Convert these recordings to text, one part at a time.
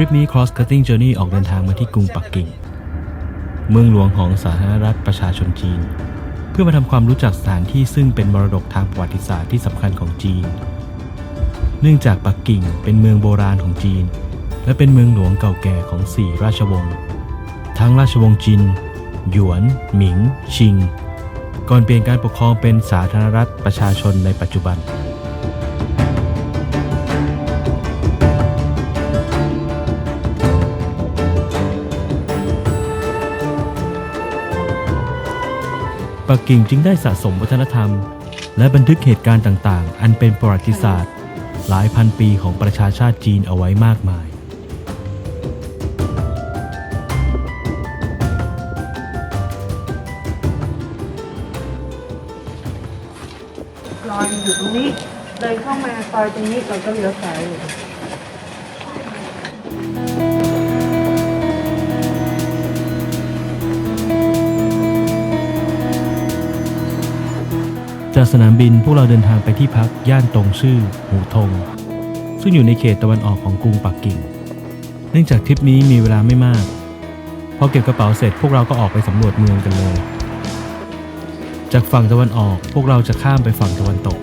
ริปนี้ Cross Cutting Journey ออกเดินทางมาที่กรุงปักกิ่งเมืองหลวงของสาธารณรัฐประชาชนจีนเพื่อมาทำความรู้จักสถานที่ซึ่งเป็นมรดกทางประวัติศาสตร์ที่สำคัญของจีนเนื่องจากปักกิ่งเป็นเมืองโบราณของจีนและเป็นเมืองหลวงเก่าแก่ของ4ราชวงศ์ทั้งราชวงศ์จินหยวนหมิงชิงก่อนเปลี่ยนการปกครองเป็นสาธารณรัฐประชาชนในปัจจุบันปักกิ่งจึงได้สะสมวัฒนธรรมและบันทึกเหตุการณ์ต่างๆอันเป็นประวัติศาสตร์หลายพันปีของประชาชาติจีนเอาไว้มากมายรอยอยู่ตรงนี้เดินเข้ามาซอยตรงนี้เราก็เลี้ยวซ้ายเลยจากสนามบินพวกเราเดินทางไปที่พักย่านตงซื่อหูทงซึ่งอยู่ในเขตตะวันออกของกรุงปักกิ่งเนื่องจากทริปนี้มีเวลาไม่มากพอเก็บกระเป๋าเสร็จพวกเราก็ออกไปสำรวจเมืองกันเลยจากฝั่งตะวันออกพวกเราจะข้ามไปฝั่งตะวันตก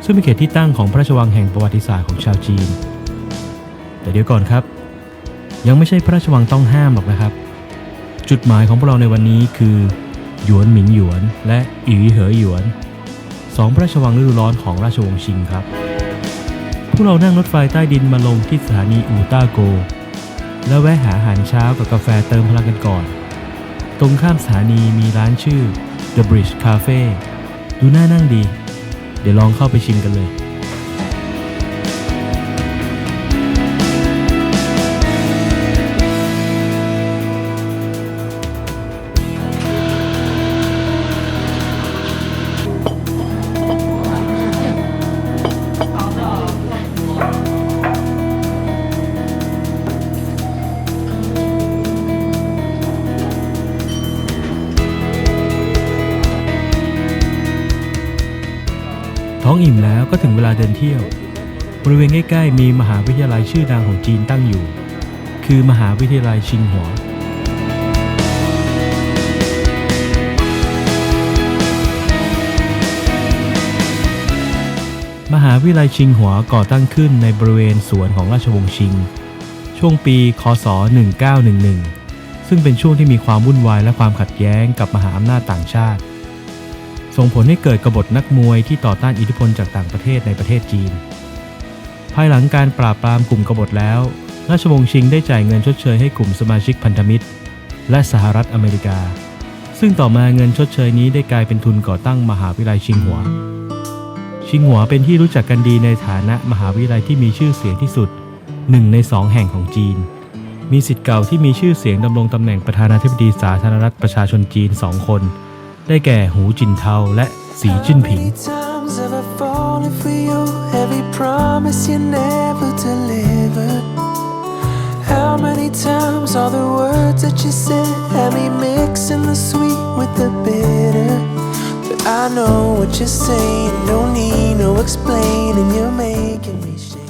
ซึ่งเป็นเขตที่ตั้งของพระราชวังแห่งประวัติศาสตร์ของชาวจีนแต่เดี๋ยวก่อนครับยังไม่ใช่พระราชวังต้องห้ามหรอกนะครับจุดหมายของพวกเราในวันนี้คือหยวนหมิงหยวนและอีเหอหยวน2พระราชวังฤดูร้อนของราชวงศ์ชิงครับพวกเรานั่งรถไฟใต้ดินมาลงที่สถานีอูต้าโกแล้วแวะหาอาหารเช้ากับกาแฟเติมพลังกันก่อนตรงข้ามสถานีมีร้านชื่อ The Bridge Cafe ดูน่านั่งดีเดี๋ยวลองเข้าไปชิมกันเลยท้องอิ่มแล้วก็ถึงเวลาเดินเที่ยวบริเวณใกล้ๆมีมหาวิทยาลัยชื่อดังของจีนตั้งอยู่คือมหาวิทยาลัยชิงหัวมหาวิทยาลัยชิงหัวก่อตั้งขึ้นในบริเวณสวนของราชวงศ์ชิงช่วงปีค.ศ. 1911ซึ่งเป็นช่วงที่มีความวุ่นวายและความขัดแย้งกับมหาอำนาจต่างชาติส่งผลให้เกิดกบฏนักมวยที่ต่อต้านอิทธิพลจากต่างประเทศในประเทศจีนภายหลังการปราบปรามกลุ่มกบฏแล้วราชวงศ์ชิงได้จ่ายเงินชดเชยให้กลุ่มสมาชิกพันธมิตรและสหรัฐอเมริกาซึ่งต่อมาเงินชดเชยนี้ได้กลายเป็นทุนก่อตั้งมหาวิทยาลัยชิงหัวชิงหัวเป็นที่รู้จักกันดีในฐานะมหาวิทยาลัยที่มีชื่อเสียงที่สุด1 ใน 2แห่งของจีนมีศิษย์เก่าที่มีชื่อเสียงดำรงตำแหน่งประธานาธิบดีสาธารณรัฐประชาชนจีน2 คนได้แก่หูจินเทาและสีจิ้นผิง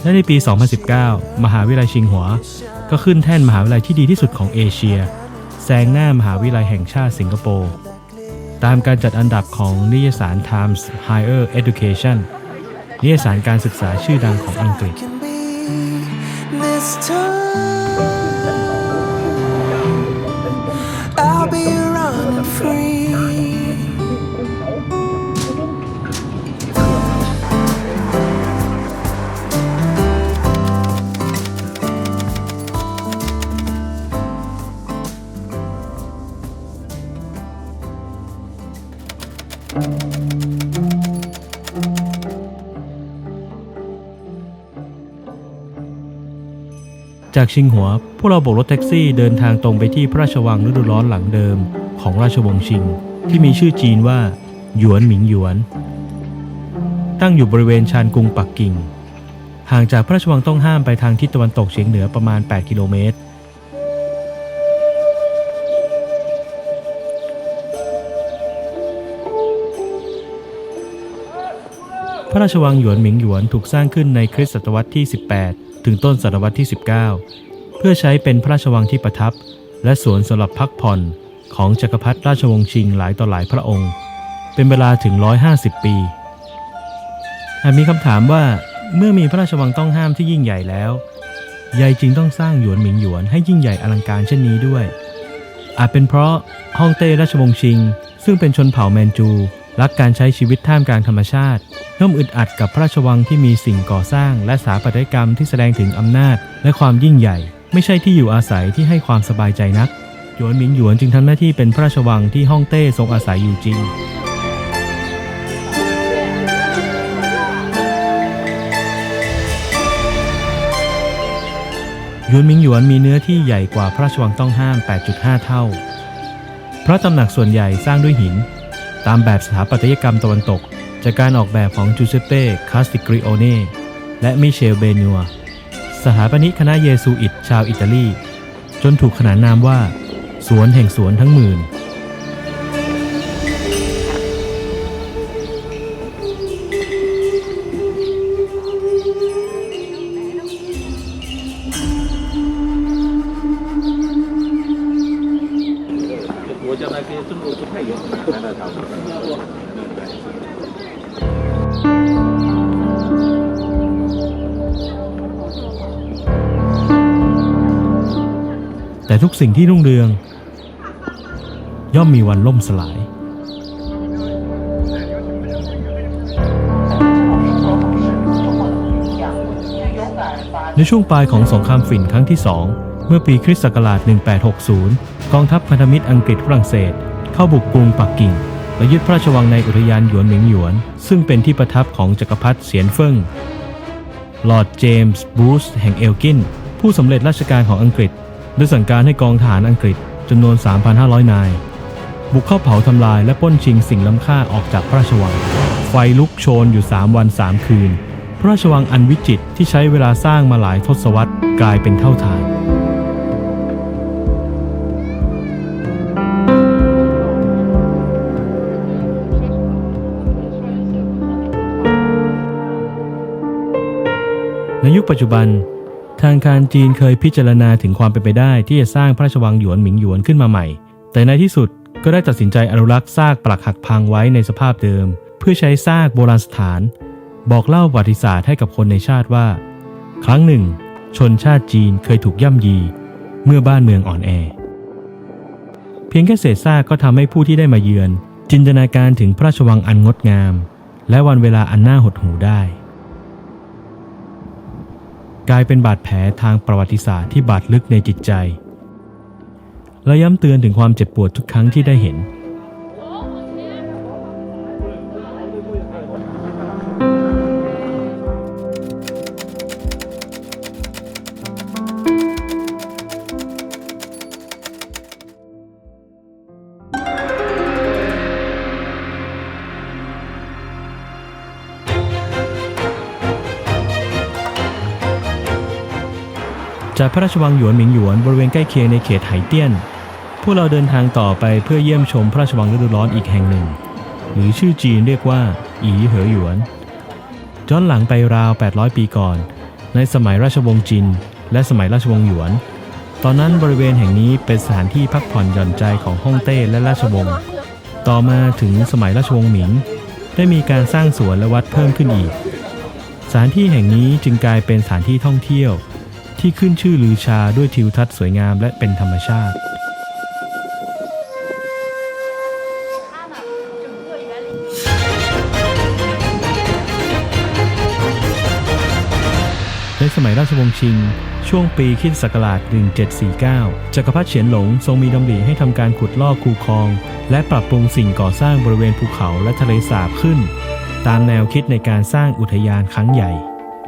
และในปี 2019 มหาวิทยาลัยชิงหัวก็ขึ้นแท่นมหาวิทยาลัยที่ดีที่สุดของเอเชียแซงหน้ามหาวิทยาลัยแห่งชาติสิงคโปร์ตามการจัดอันดับของนิตยสาร Times Higher Education นิตยสารการศึกษาชื่อดังของอังกฤษจากชิงหัวพวกเราโบกรถแท็กซี่เดินทางตรงไปที่พระราชวังฤดูร้อนหลังเดิมของราชวงศ์ชิงที่มีชื่อจีนว่าหยวนหมิงหยวนตั้งอยู่บริเวณชานกรุงปักกิ่งห่างจากพระราชวังต้องห้ามไปทางทิศตะวันตกเฉียงเหนือประมาณ8 กิโลเมตร พระราชวังหยวนหมิงหยวนถูกสร้างขึ้นในคริสตศตวรรษที่ 18 ถึงต้นศตวรรษที่ 19 เพื่อใช้เป็นพระราชวังที่ประทับและสวนสำหรับพักผ่อนของจักรพรรดิราชวงศ์ชิงหลายต่อหลายพระองค์เป็นเวลาถึง150 ปีหากมีคำถามว่าเมื่อมีพระราชวังต้องห้ามที่ยิ่งใหญ่แล้วใยจึงต้องสร้างหยวนหมิงหยวนให้ยิ่งใหญ่อลังการเช่นนี้ด้วยอาจเป็นเพราะฮ่องเต้ราชวงศ์ชิงซึ่งเป็นชนเผ่าแมนจูรักการใช้ชีวิตท่ามกลางธรรมชาติย่อมอึดอัดกับพระราชวังที่มีสิ่งก่อสร้างและสถาปัตยกรรมที่แสดงถึงอำนาจและความยิ่งใหญ่ไม่ใช่ที่อยู่อาศัยที่ให้ความสบายใจนักหยวนหมิงหยวนจึงทำหน้าที่เป็นพระราชวังที่ฮ่องเต้ทรงอาศัยอยู่จริงหยวนหมิงหยวนมีเนื้อที่ใหญ่กว่าพระราชวังต้องห้าม 8.5 เท่าพระตำหนักส่วนใหญ่สร้างด้วยหินตามแบบสถาปัตยกรรมตะวันตกจากการออกแบบของจูเซปเป้ คาสติกริโอเน่และมิเชล เบนัวสถาปนิกคณะเยซูอิตชาวอิตาลีจนถูกขนานนามว่าสวนแห่งสวนทั้งหมื่นแต่ทุกสิ่งที่รุ่งเรืองย่อมมีวันล่มสลายในช่วงปลายของสงครามฝิ่นครั้งที่ 2เมื่อปีคริสต์ศักราช 1860 กองทัพพันธมิตรอังกฤษฝรั่งเศสเข้าบุกกรุงปักกิ่งและยึดพระราชวังในอุทยานหยวนหมิงหยวนซึ่งเป็นที่ประทับของจักรพรรดิเสียนเฟิ่งลอร์ดเจมส์บรูซแห่งเอลกินผู้สำเร็จราชการของอังกฤษได้สั่งการให้กองทหารอังกฤษจำนวน 3,500 นายบุกเข้าเผาทำลายและปล้นชิงสิ่งล้ำค่าออกจากพระราชวังไฟลุกโชนอยู่3 วัน 3 คืนพระราชวังอันวิจิตรที่ใช้เวลาสร้างมาหลายทศวรรษกลายเป็นเท่าฐานในยุคปัจจุบันทางการจีนเคยพิจารณาถึงความเป็นไปได้ที่จะสร้างพระราชวังหยวนหมิงหยวนขึ้นมาใหม่แต่ในที่สุดก็ได้ตัดสินใจอนุรักษ์ซากปรักหักพังไว้ในสภาพเดิมเพื่อใช้ซากโบราณสถานบอกเล่าประวัติศาสตร์ให้กับคนในชาติว่าครั้งหนึ่งชนชาติจีนเคยถูกย่ำยีเมื่อบ้านเมืองอ่อนแอเพียงแค่เศษซากก็ทำให้ผู้ที่ได้มาเยือนจินตนาการถึงพระราชวังอันงดงามและวันเวลาอันน่าหดหู่ได้กลายเป็นบาดแผลทางประวัติศาสตร์ที่บาดลึกในจิตใจและย้ำเตือนถึงความเจ็บปวดทุกครั้งที่ได้เห็นจากพระราชวังหยวนหมิงหยวนบริเวณใกล้เคียงในเขตไหเตี้ยนพวกเราเดินทางต่อไปเพื่อเยี่ยมชมพระราชวังฤดูร้อนอีกแห่งหนึ่งหรือชื่อจีนเรียกว่าอีเหอหยวนย้อนหลังไปราว800 ปีก่อนในสมัยราชวงศ์จินและสมัยราชวงศ์หยวนตอนนั้นบริเวณแห่งนี้เป็นสถานที่พักผ่อนหย่อนใจของฮ่องเต้และราชวงศ์ต่อมาถึงสมัยราชวงศ์หมิงได้มีการสร้างสวนและวัดเพิ่มขึ้นอีกสถานที่แห่งนี้จึงกลายเป็นสถานที่ท่องเที่ยวที่ขึ้นชื่อลือชาด้วยทิวทัศน์สวยงามและเป็นธรรมชาติในสมัยราชวงศ์ชิงช่วงปีคริสตศักราช 1749 จักรพรรดิเฉียนหลงทรงมีดำริให้ทำการขุดลอกคูคลองและปรับปรุงสิ่งก่อสร้างบริเวณภูเขาและทะเลสาบขึ้นตามแนวคิดในการสร้างอุทยานครั้งใหญ่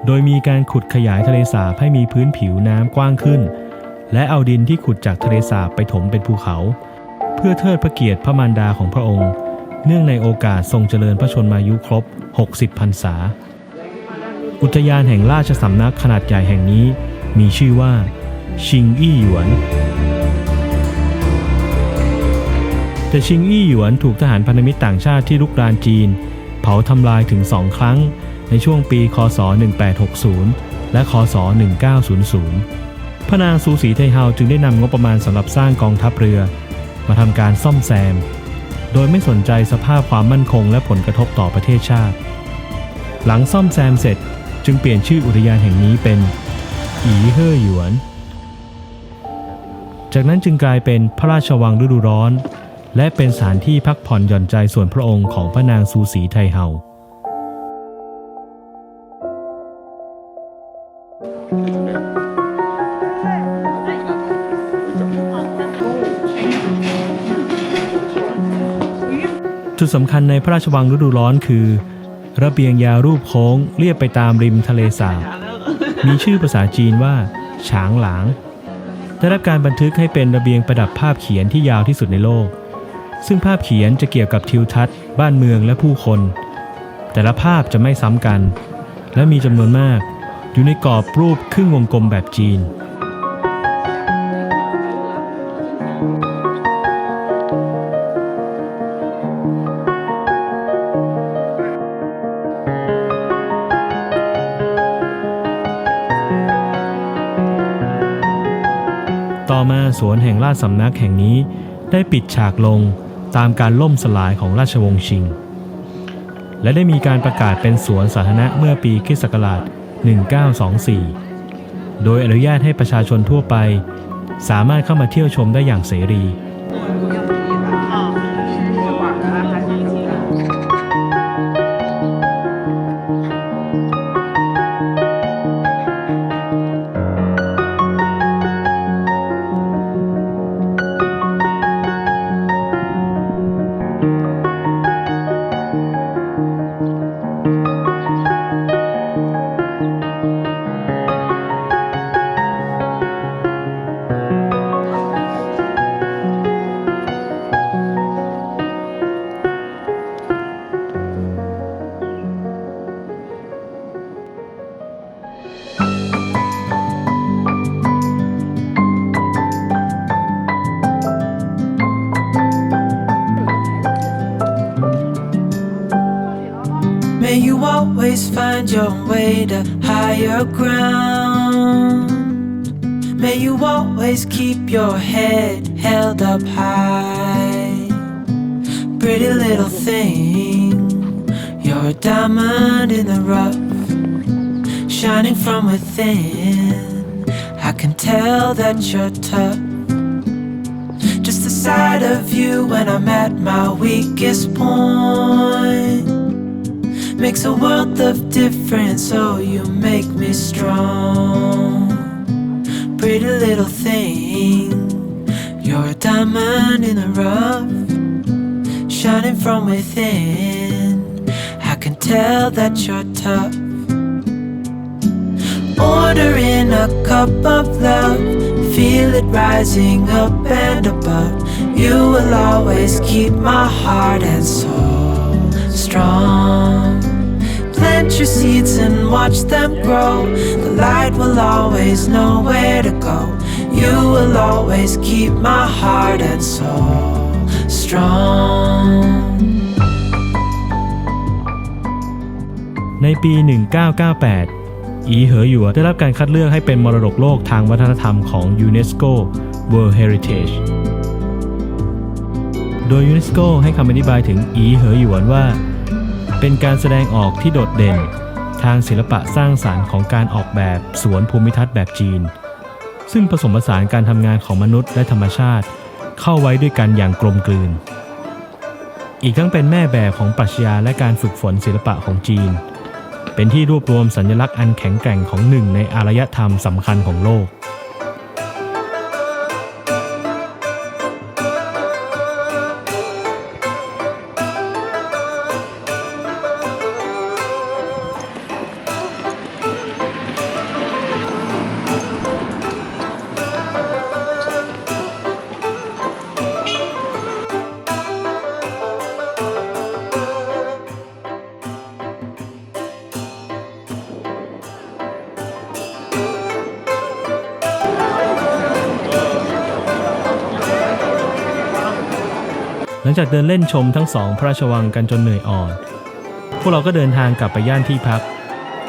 โดยมีการขุดขยายทะเลสาบให้มีพื้นผิวน้ำกว้างขึ้นและเอาดินที่ขุดจากทะเลสาบไปถมเป็นภูเขาเพื่อเทิดพระเกียรติพระมารดาของพระองค์เนื่องในโอกาสทรงเจริญพระชนมายุครบ60 พรรษาอุทยานแห่งราชสำนักขนาดใหญ่แห่งนี้มีชื่อว่าชิงอี้หยวนแต่ชิงอี้หยวนถูกทหารพันธมิตรต่างชาติที่รุกรานจีนเผาทำลายถึง2 ครั้งในช่วงปีคศ 1860 และคศ 1900 พระ ระนางซูสีไทเฮาจึงได้นำงบประมาณสำหรับสร้างกองทัพเรือมาทำการซ่อมแซมโดยไม่สนใจสภาพความมั่นคงและผลกระทบต่อประเทศชาติหลังซ่อมแซมเสร็จจึงเปลี่ยนชื่ออุทยานแห่งนี้เป็นอีเฮ่อหยวนจากนั้นจึงกลายเป็นพระราชวังฤดูร้อนและเป็นสถานที่พักผ่อนหย่อนใจส่วนพระองค์ของพระนางซูสีไทเฮาจุดสำคัญในพระราชวังฤดูร้อนคือระเบียงยาวรูปโค้งเลียบไปตามริมทะเลสาบมีชื่อภาษาจีนว่าฉางหลางได้รับการบันทึกให้เป็นระเบียงประดับภาพเขียนที่ยาวที่สุดในโลกซึ่งภาพเขียนจะเกี่ยวกับทิวทัศน์บ้านเมืองและผู้คนแต่ละภาพจะไม่ซ้ำกันและมีจำนวนมากอยู่ในกรอบรูปครึ่งวงกลมแบบจีนต่อมาสวนแห่งราชสำนักแห่งนี้ได้ปิดฉากลงตามการล่มสลายของราชวงศ์ชิงและได้มีการประกาศเป็นสวนสาธารณะเมื่อปีค.ศ. 1924 โดยอนุญาตให้ประชาชนทั่วไปสามารถเข้ามาเที่ยวชมได้อย่างเสรีMay you always find your way to higher ground. May you always keep your head held up high. Pretty little thing, you're a diamond in the rough, shining from within. I can tell that you're tough. Just the sight of you when I'm at my weakest point.Makes a world of difference, oh you make me strong. Pretty little thing, you're a diamond in the rough, shining from within. I can tell that you're tough. Ordering a cup of love, feel it rising up and above. You will always keep my heart and soul strong.Plant your seeds and watch them grow. The light will always know where to go. You will always keep my heart and soul strong. ในปี 1998 อีเหอหยัวได้รับการคัดเลือกให้เป็นมรดกโลกทางวัฒนธรรมของ UNESCO World Heritage โดย UNESCO ให้คำอธิบายถึงอีเหอหยวนว่าเป็นการแสดงออกที่โดดเด่นทางศิลปะสร้างสรรค์ของการออกแบบสวนภูมิทัศน์แบบจีนซึ่งผสมผสานการทำงานของมนุษย์และธรรมชาติเข้าไว้ด้วยกันอย่างกลมกลืนอีกทั้งเป็นแม่แบบของปรัชญาและการฝึกฝนศิลปะของจีนเป็นที่รวบรวมสัญลักษณ์อันแข็งแกร่งของหนึ่งในอารยธรรมสำคัญของโลกหลังจากเดินเล่นชมทั้งสองพระราชวังกันจนเหนื่อยอ่อนพวกเราก็เดินทางกลับไปย่านที่พัก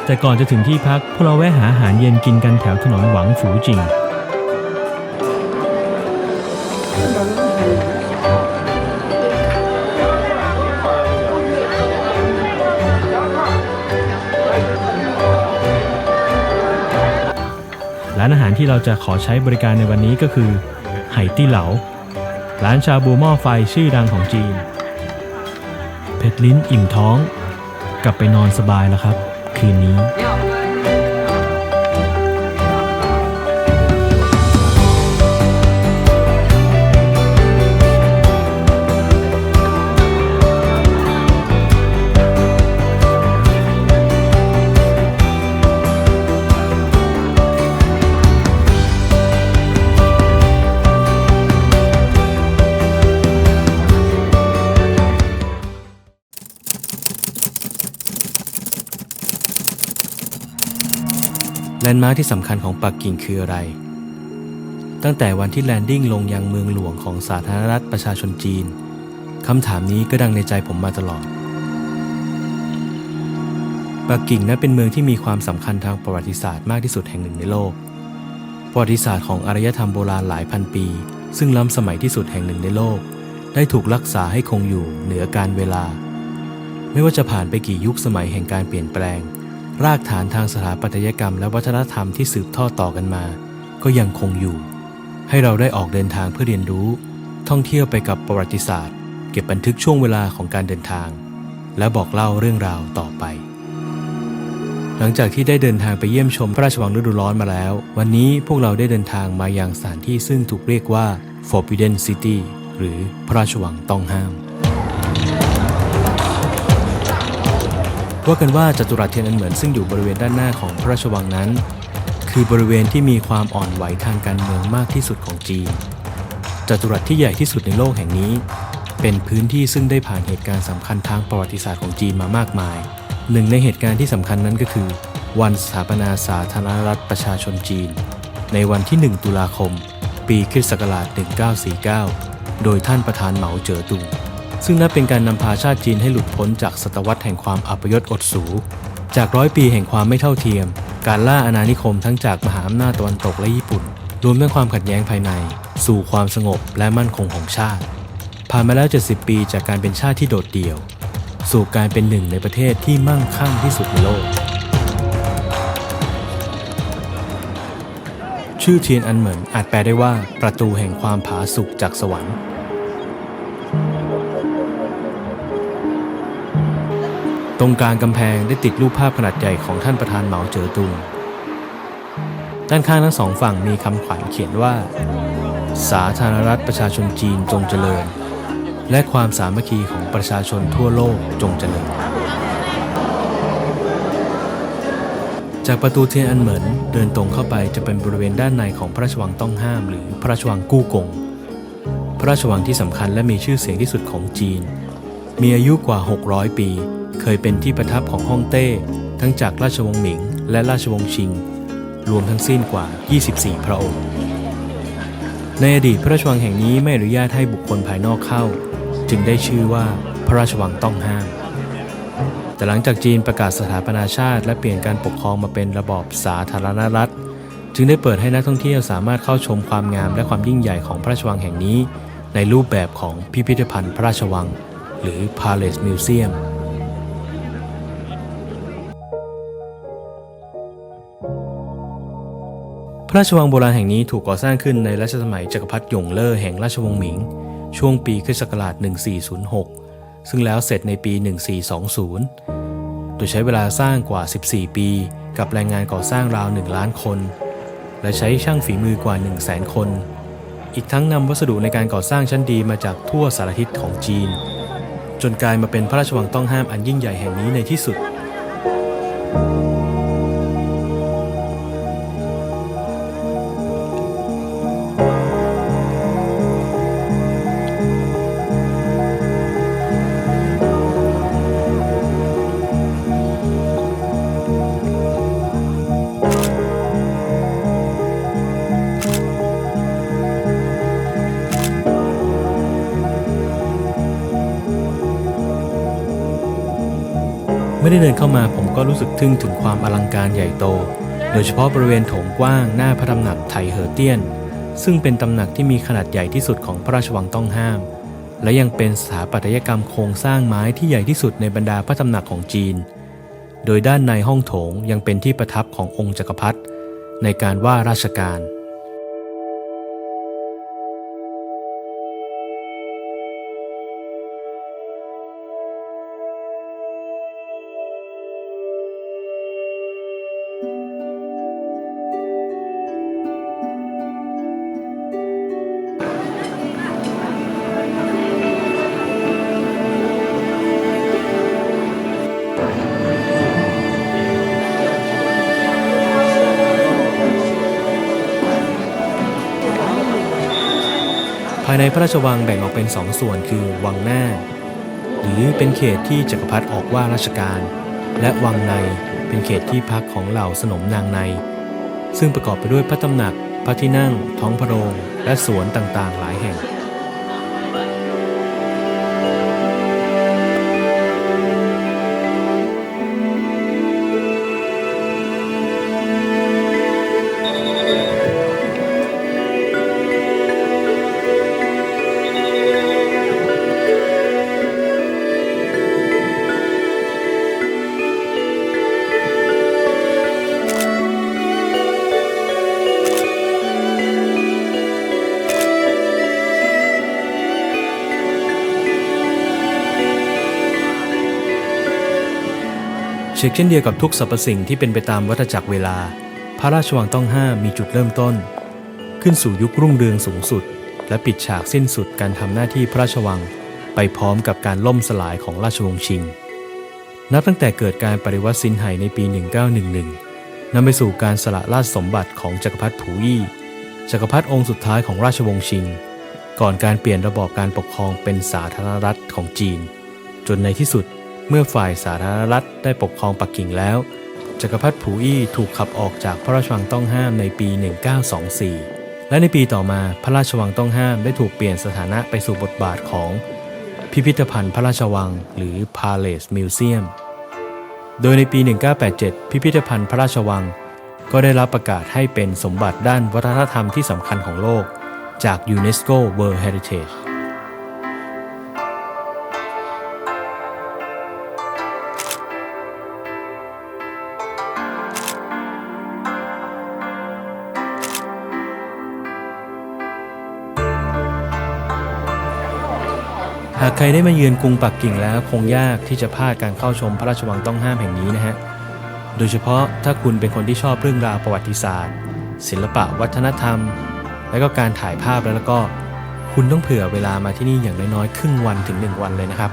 แต่ก่อนจะถึงที่พักพวกเราแวะหาอาหารเย็นกินกันแถวถนนหวังฝูจิง ร้านอาหารที่เราจะขอใช้บริการในวันนี้ก็คือไหตี้เหลาร้านชาบูหม้อไฟชื่อดังของจีนเผ็ดลิ้นอิ่มท้องกลับไปนอนสบายแล้วครับคืนนี้แลนด์มาร์คที่สำคัญของปักกิ่งคืออะไรตั้งแต่วันที่แลนดิ้งลงยังเมืองหลวงของสาธารณรัฐประชาชนจีนคำถามนี้ก็ดังในใจผมมาตลอดปักกิ่งนั้นเป็นเมืองที่มีความสำคัญทางประวัติศาสตร์มากที่สุดแห่งหนึ่งในโลกประวัติศาสตร์ของอารยธรรมโบราณหลายพันปีซึ่งล้ำสมัยที่สุดแห่งหนึ่งในโลกได้ถูกรักษาให้คงอยู่เหนือการเวลาไม่ว่าจะผ่านไปกี่ยุคสมัยแห่งการเปลี่ยนแปลงรากฐานทางสถาปัตยกรรมและวัฒนธรรมที่สืบทอดต่อกันมาก็ยังคงอยู่ให้เราได้ออกเดินทางเพื่อเรียนรู้ท่องเที่ยวไปกับประวัติศาสตร์เก็บบันทึกช่วงเวลาของการเดินทางและบอกเล่าเรื่องราวต่อไปหลังจากที่ได้เดินทางไปเยี่ยมชมพระราชวังฤดูร้อนมาแล้ววันนี้พวกเราได้เดินทางมายังสถานที่ซึ่งถูกเรียกว่า Forbidden City หรือพระราชวังต้องห้ามว่ากันว่าจัตุรัสเทียนอันเหมินซึ่งอยู่บริเวณด้านหน้าของพระราชวังนั้นคือบริเวณที่มีความอ่อนไหวทางการเมืองมากที่สุดของจีนจัตุรัสที่ใหญ่ที่สุดในโลกแห่งนี้เป็นพื้นที่ซึ่งได้ผ่านเหตุการณ์สำคัญทางประวัติศาสตร์ของจีนมามากมายหนึ่งในเหตุการณ์ที่สำคัญนั้นก็คือวันสถาปนาสาธารณรัฐประชาชนจีนในวันที่ 1 ตุลาคมปีค.ศ. 1949โดยท่านประธานเหมาเจ๋อตุงซึ่งนับเป็นการนำพาชาติจีนให้หลุดพ้นจากศตวรรษแห่งความอัปยศอดสูจาก100 ปีแห่งความไม่เท่าเทียมการล่าอาณานิคมทั้งจากมหาอำนาจตะวันตกและญี่ปุ่นรวมทั้งความขัดแย้งภายในสู่ความสงบและมั่นคงของชาติผ่านมาแล้ว70 ปีจากการเป็นชาติที่โดดเดี่ยวสู่การเป็นหนึ่งในประเทศที่มั่งคั่งที่สุดในโลกชื่อเทียนอันเหมินอาจแปลได้ว่าประตูแห่งความผาสุกจากสวรรค์ตรงกลางกำแพงได้ติดรูปภาพขนาดใหญ่ของท่านประธานเหมาเจ๋อตุงด้านข้างทั้งสองฝั่งมีคำขวัญเขียนว่าสาธารณรัฐประชาชนจีนจงเจริญและความสามัคคีของประชาชนทั่วโลกจงเจริญจากประตูเทียนอันเหมินเดินตรงเข้าไปจะเป็นบริเวณด้านในของพระราชวังต้องห้ามหรือพระราชวังกู้กงพระราชวังที่สำคัญและมีชื่อเสียงที่สุดของจีนมีอายุกว่า600 ปีเคยเป็นที่ประทับของฮ่องเต้ทั้งจากราชวงศ์หมิงและราชวงศ์ชิงรวมทั้งสิ้นกว่า24 พระองค์ในอดีตพระราชวังแห่งนี้ไม่อนุญาตให้บุคคลภายนอกเข้าจึงได้ชื่อว่าพระราชวังต้องห้ามแต่หลังจากจีนประกาศสถาปนาชาติและเปลี่ยนการปกครองมาเป็นระบอบสาธารณรัฐจึงได้เปิดให้นักท่องเที่ยวสามารถเข้าชมความงามและความยิ่งใหญ่ของพระราชวังแห่งนี้ในรูปแบบของพิพิธภัณฑ์พระราชวังหรือ Palace Museumพระราชวังโบราณแห่งนี้ถูกก่อสร้างขึ้นในรัชสมัยจักรพรรดิหยงเล่อแห่งราชวงศ์หมิงช่วงปีค.ศ. 1406ซึ่งแล้วเสร็จในปี 1420โดยใช้เวลาสร้างกว่า14 ปีกับแรงงานก่อสร้างราว1 ล้านคนและใช้ช่างฝีมือกว่า 100,000 คนอีกทั้งนำวัสดุในการก่อสร้างชั้นดีมาจากทั่วสารทิศของจีนจนกลายมาเป็นพระราชวังต้องห้ามอันยิ่งใหญ่แห่งนี้ในที่สุดไม่ได้เดินเข้ามาผมก็รู้สึกทึ่งถึงความอลังการใหญ่โตโดยเฉพาะบริเวณโถงกว้างหน้าพระตำหนักไถเหอเตี้ยน ซึ่งเป็นตำหนักที่มีขนาดใหญ่ที่สุดของพระราชวังต้องห้ามและยังเป็นสถาปัตยกรรมโครงสร้างไม้ที่ใหญ่ที่สุดในบรรดาพระตำหนักของจีนโดยด้านในห้องโถงยังเป็นที่ประทับขององค์จักรพรรดิในการว่าราชการภายในพระราชวังแบ่งออกเป็น2 ส่วนคือวังหน้าหรือเป็นเขตที่จักรพรรดิออกว่าราชการและวังในเป็นเขตที่พักของเหล่าสนมนางในซึ่งประกอบไปด้วยพระตำหนักพระที่นั่งท้องพระโรงและสวนต่างๆหลายแห่งเช่นเดียวกับทุกสรรพสิ่งที่เป็นไปตามวัฏจักรเวลาพระราชวังต้องห้ามมีจุดเริ่มต้นขึ้นสู่ยุครุ่งเรืองสูงสุดและปิดฉากสิ้นสุดการทำหน้าที่พระราชวังไปพร้อมกับการล่มสลายของราชวงศ์ชิงนับตั้งแต่เกิดการปริวัติซินไห่ในปี 1911 นำไปสู่การสละราชสมบัติของจักรพรรดิผู่อี้จักรพรรดิองค์สุดท้ายของราชวงศ์ชิงก่อนการเปลี่ยนระบอบการปกครองเป็นสาธารณรัฐของจีนจนในที่สุดเมื่อฝ่ายสาธารณรัฐได้ปกครองปักกิ่งแล้วจักรพรรดิผู่อี้ถูกขับออกจากพระราชวังต้องห้ามในปี 1924 และในปีต่อมาพระราชวังต้องห้ามได้ถูกเปลี่ยนสถานะไปสู่บทบาทของพิพิธภัณฑ์พระราชวังหรือ Palace Museum โดยในปี 1987 พิพิธภัณฑ์พระราชวังก็ได้รับประกาศให้เป็นสมบัติด้านวัฒนธรรมที่สำคัญของโลกจาก UNESCO World Heritageหากใครได้มาเยือนกรุงปักกิ่งแล้วคงยากที่จะพลาดการเข้าชมพระราชวังต้องห้ามแห่งนี้นะฮะโดยเฉพาะถ้าคุณเป็นคนที่ชอบเรื่องราวประวัติศาสตร์ศิลปะวัฒนธรรมและก็การถ่ายภาพแล้วก็คุณต้องเผื่อเวลามาที่นี่อย่างน้อยๆครึ่งวันถึง1 วันเลยนะครับ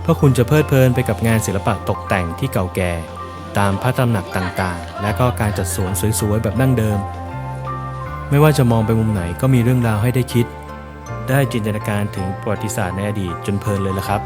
เพราะคุณจะเพลิดเพลินไปกับงานศิลปะตกแต่งที่เก่าแก่ตามพระตำหนักต่างๆและก็การจัดสวนสวยๆแบบดั้งเดิมไม่ว่าจะมองไปมุมไหนก็มีเรื่องราวให้ได้คิดได้จินตนาการถึงประวัติศาสตร์ในอดีตจนเพลินเลยละครับ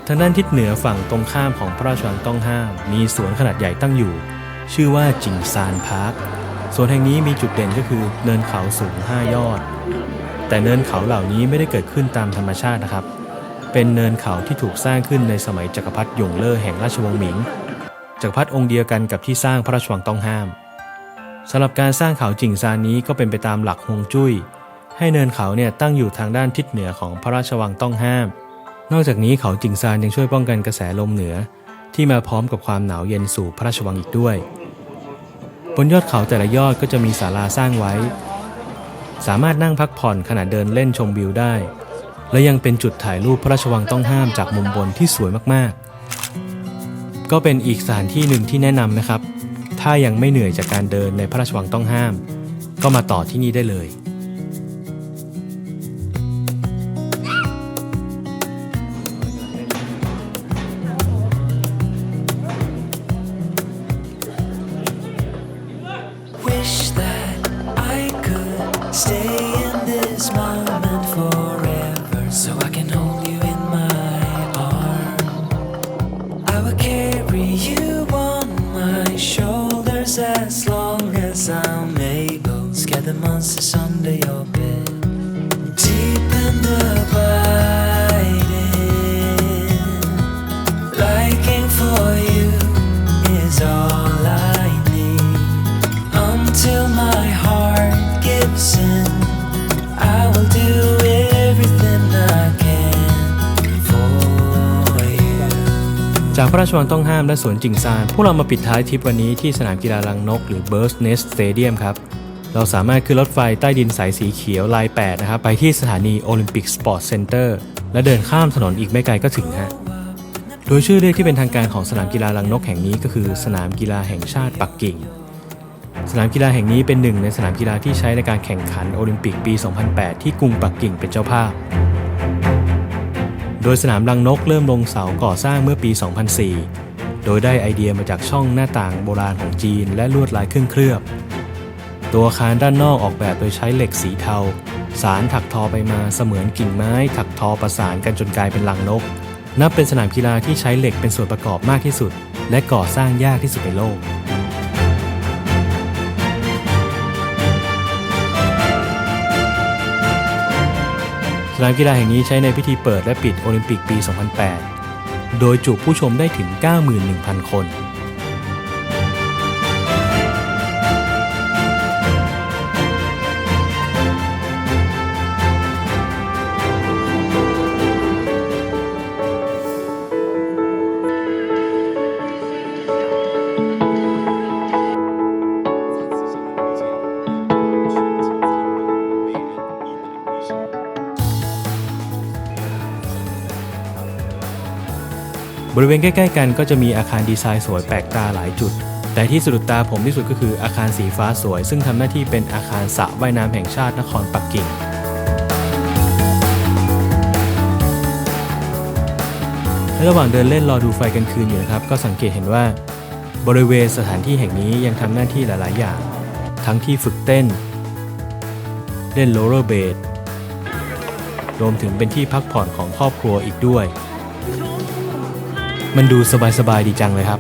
ทางด้านทิศเหนือฝั่งตรงข้ามของพระราชวังต้องห้ามมีสวนขนาดใหญ่ตั้งอยู่ชื่อว่าจิงซานพาร์คสวนแห่งนี้มีจุดเด่นก็คือเนินเขาสูง5 ยอดแต่เนินเขาเหล่านี้ไม่ได้เกิดขึ้นตามธรรมชาตินะครับเป็นเนินเขาที่ถูกสร้างขึ้นในสมัยจักรพรรดิหยงเล่อแห่งราชวงศ์หมิงจักรพรรดิองค์เดียวกันกับที่สร้างพระราชวังต้องห้ามสำหรับการสร้างเขาจิงซานนี้ก็เป็นไปตามหลักฮวงจุ้ยให้เนินเขาเนี่ยตั้งอยู่ทางด้านทิศเหนือของพระราชวังต้องห้ามนอกจากนี้เขาจิงซานยังช่วยป้องกันกระแสลมเหนือที่มาพร้อมกับความหนาวเย็นสู่พระราชวังอีกด้วยบนยอดเขาแต่ละยอดก็จะมีศาลาสร้างไว้สามารถนั่งพักผ่อนขณะเดินเล่นชมวิวได้และยังเป็นจุดถ่ายรูปพระราชวังต้องห้ามจากมุมบนที่สวยมากๆก็เป็นอีกสถานที่หนึ่งที่แนะนำนะครับถ้ายังไม่เหนื่อยจากการเดินในพระราชวังต้องห้ามก็มาต่อที่นี่ได้เลยStay in this moment forever, so I can hold you in my some maples, scare the monsters under your bed. Deep in the biting, liking for you is all I need. Until my heart gives in, I will do everything I can for you. จากพระราชวังต้องห้ามและสวนจิงซานพวกเรามาปิดท้ายทริปวันนี้ที่สนามกีฬารังนกหรือ Bird's Nest Stadium ครับเราสามารถขึ้นรถไฟใต้ดินสายสีเขียวลาย 8 นะครับไปที่สถานี Olympic Sports Center และเดินข้ามถนนอีกไม่ไกลก็ถึงฮะโดยชื่อเรียกที่เป็นทางการของสนามกีฬารังนกแห่งนี้ก็คือสนามกีฬาแห่งชาติปักกิ่งสนามกีฬาแห่งนี้เป็นหนึ่งในสนามกีฬาที่ใช้ในการแข่งขันโอลิมปิกปี 2008 ที่กรุงปักกิ่งเป็นเจ้าภาพโดยสนามรังนกเริ่มลงเสาก่อสร้างเมื่อปี 2004 โดยได้ไอเดียมาจากช่องหน้าต่างโบราณของจีนและลวดลายเคลือบตัวอาคารด้านนอกออกแบบโดยใช้เหล็กสีเทาสารถักทอไปมาเสมือนกิ่งไม้ถักทอประสานกันจนกลายเป็นรังนกนับเป็นสนามกีฬาที่ใช้เหล็กเป็นส่วนประกอบมากที่สุดและก่อสร้างยากที่สุดในโลกสนามกีฬาแห่งนี้ใช้ในพิธีเปิดและปิดโอลิมปิกปี 2008 โดยจุผู้ชมได้ถึง 91,000 คน บริเวณใกล้ๆกันก็จะมีอาคารดีไซน์สวยแปลกตาหลายจุดแต่ที่สะดุดตาผมที่สุดก็คืออาคารสีฟ้าสวยซึ่งทำหน้าที่เป็นอาคารสระว่ายน้ำแห่งชาตินครปักกิ่งและระหว่างเดินเล่นรอดูไฟกลางคืนอยู่นะครับก็สังเกตเห็นว่าบริเวณสถานที่แห่งนี้ยังทำหน้าที่หลายๆอย่างทั้งที่ฝึกเต้นเล่นโรลเลอร์เบดรวมถึงเป็นที่พักผ่อนของครอบครัวอีกด้วยมันดูสบายๆดีจังเลยครับ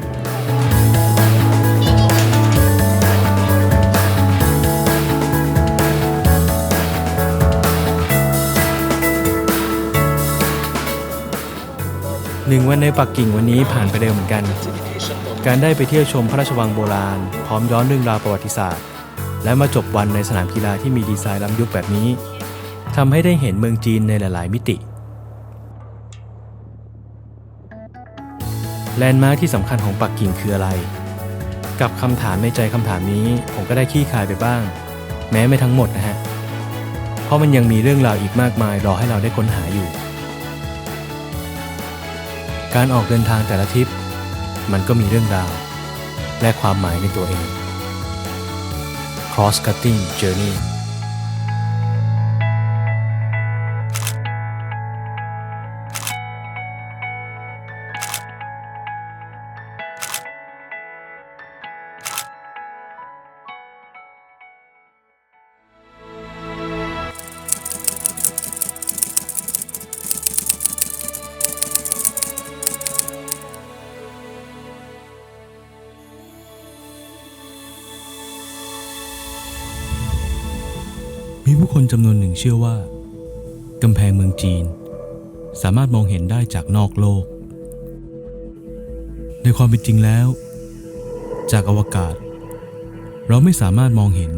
1 วันในปักกิ่งวันนี้ผ่านไปเร็วเหมือนกันการได้ไปเที่ยวชมพระราชวังโบราณพร้อมย้อนเรื่องราวประวัติศาสตร์และมาจบวันในสนามกีฬาที่มีดีไซน์ล้ำยุคแบบนี้ทำให้ได้เห็นเมืองจีนในหลายๆมิติแลนด์มาร์คที่สำคัญของปักกิ่งคืออะไรกับคำถามในใจคำถามนี้ผมก็ได้ขี้คายไปบ้างแม้ไม่ทั้งหมดนะฮะเพราะมันยังมีเรื่องราวอีกมากมายรอให้เราได้ค้นหาอยู่การออกเดินทางแต่ละทริปมันก็มีเรื่องราวและความหมายในตัวเอง Cross Cutting Journeyมีผู้คนจำนวนหนึ่งเชื่อว่ากำแพงเมืองจีนสามารถมองเห็นได้จากนอกโลกในความเป็นจริงแล้วจากอวกาศเราไม่สามารถมองเห็น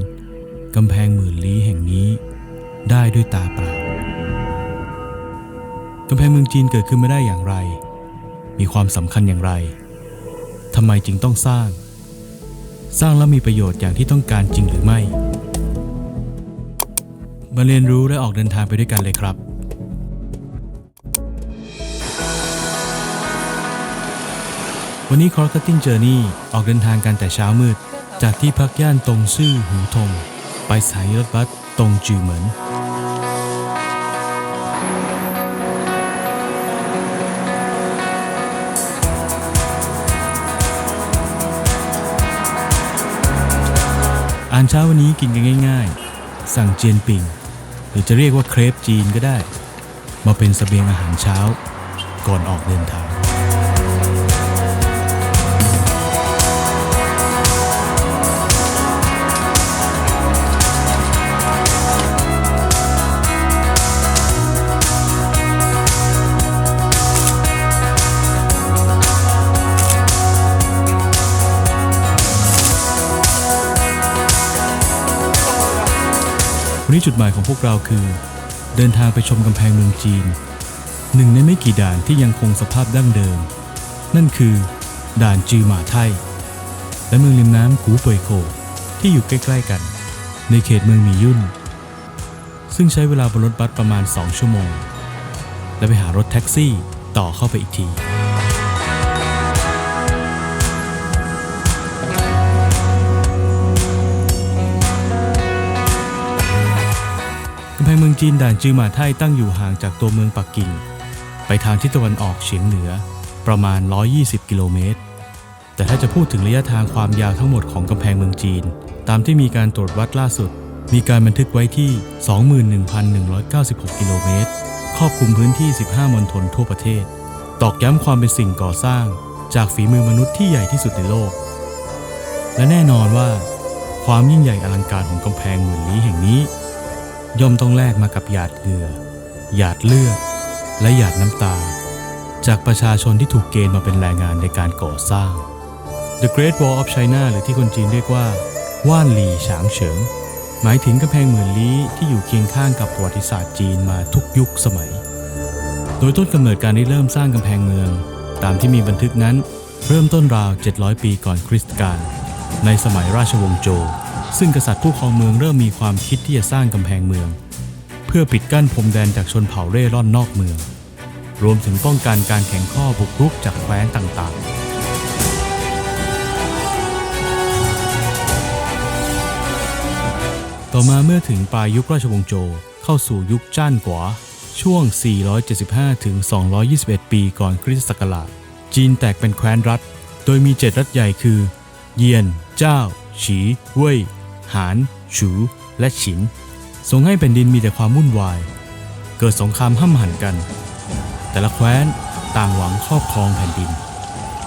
กำแพงหมื่นลี้แห่งนี้ได้ด้วยตาเปล่ากำแพงเมืองจีนเกิดขึ้นมาได้อย่างไรมีความสำคัญอย่างไรทำไมจึงต้องสร้างแล้วมีประโยชน์อย่างที่ต้องการจริงหรือไม่มาเรียนรู้และออกเดินทางไปด้วยกันเลยครับวันนี้ Cross Cutting Journey ออกเดินทางกันแต่เช้ามืดจากที่พักย่านตงซื่อหูทงไปสถานีรถบัสตงจือเหมินอาหารเช้าวันนี้กินกันง่ายๆสั่งเจียนปิงหรือจะเรียกว่าเครปจีนก็ได้มาเป็นเสบียงอาหารเช้าก่อนออกเดินทาง นี้จุดหมายของพวกเราคือเดินทางไปชมกำแพงเมืองจีนหนึ่งในไม่กี่ด่านที่ยังคงสภาพดั้งเดิมนั่นคือด่านจือหม่าไท่และเมืองริมน้ำกูเป่ยโขที่อยู่ใกล้ๆกันในเขตเมืองหมี่ยุ่นซึ่งใช้เวลาบนรถบัสประมาณ2 ชั่วโมงและไปหารถแท็กซี่ต่อเข้าไปอีกทีกำแพงเมืองจีนด่านจือหม่าไท่ตั้งอยู่ห่างจากตัวเมืองปักกิ่งไปทางทิศตะวันออกเฉียงเหนือประมาณ120 กิโลเมตรแต่ถ้าจะพูดถึงระยะทางความยาวทั้งหมดของกำแพงเมืองจีนตามที่มีการตรวจวัดล่าสุดมีการบันทึกไว้ที่ 21,196 กิโลเมตรครอบคลุมพื้นที่15 มณฑลทั่วประเทศตอกย้ำความเป็นสิ่งก่อสร้างจากฝีมือมนุษย์ที่ใหญ่ที่สุดในโลกและแน่นอนว่าความยิ่งใหญ่อลังการของกำแพงหมื่นลี้แห่งนี้ย่อมต้องแลกมากับหยาดเหงื่อหยาดเลือดและหยาดน้ำตาจากประชาชนที่ถูกเกณฑ์มาเป็นแรงงานในการก่อสร้าง The Great Wall of China หรือที่คนจีนเรียกว่าว่านหลี่ฉางเฉิงหมายถึงกำแพงหมื่นลี้ที่อยู่เคียงข้างกับประวัติศาสตร์จีนมาทุกยุคสมัยโดยต้นกำเนิดการเริ่มสร้างกำแพงเมืองตามที่มีบันทึกนั้นเริ่มต้นราว700 ปีก่อนคริสต์กาลในสมัยราชวงศ์โจวซึ่งกษัตริย์ผู้ครองเมืองเริ่มมีความคิดที่จะสร้างกำแพงเมืองเพื่อปิดกั้นพรมแดนจากชนเผ่าเร่ร่อนนอกเมืองรวมถึงป้องกันการแข่งข้อบุกรุกจากแคว้นต่างๆต่อมาเมื่อถึงปลายยุคราชวงศ์โจวเข้าสู่ยุคจ้านกวาช่วง 475 ถึง 221 ปีก่อนคริสตศักราชจีนแตกเป็นแคว้นรัฐโดยมี7 รัฐใหญ่คือเยียนเจ้าฉีเว่ยหานฉูและฉินส่งให้แผ่นดินมีแต่ความวุ่นวายเกิดสงครามห้ำหั่นกันแต่ละแคว้นต่างหวังครอบครองแผ่นดิน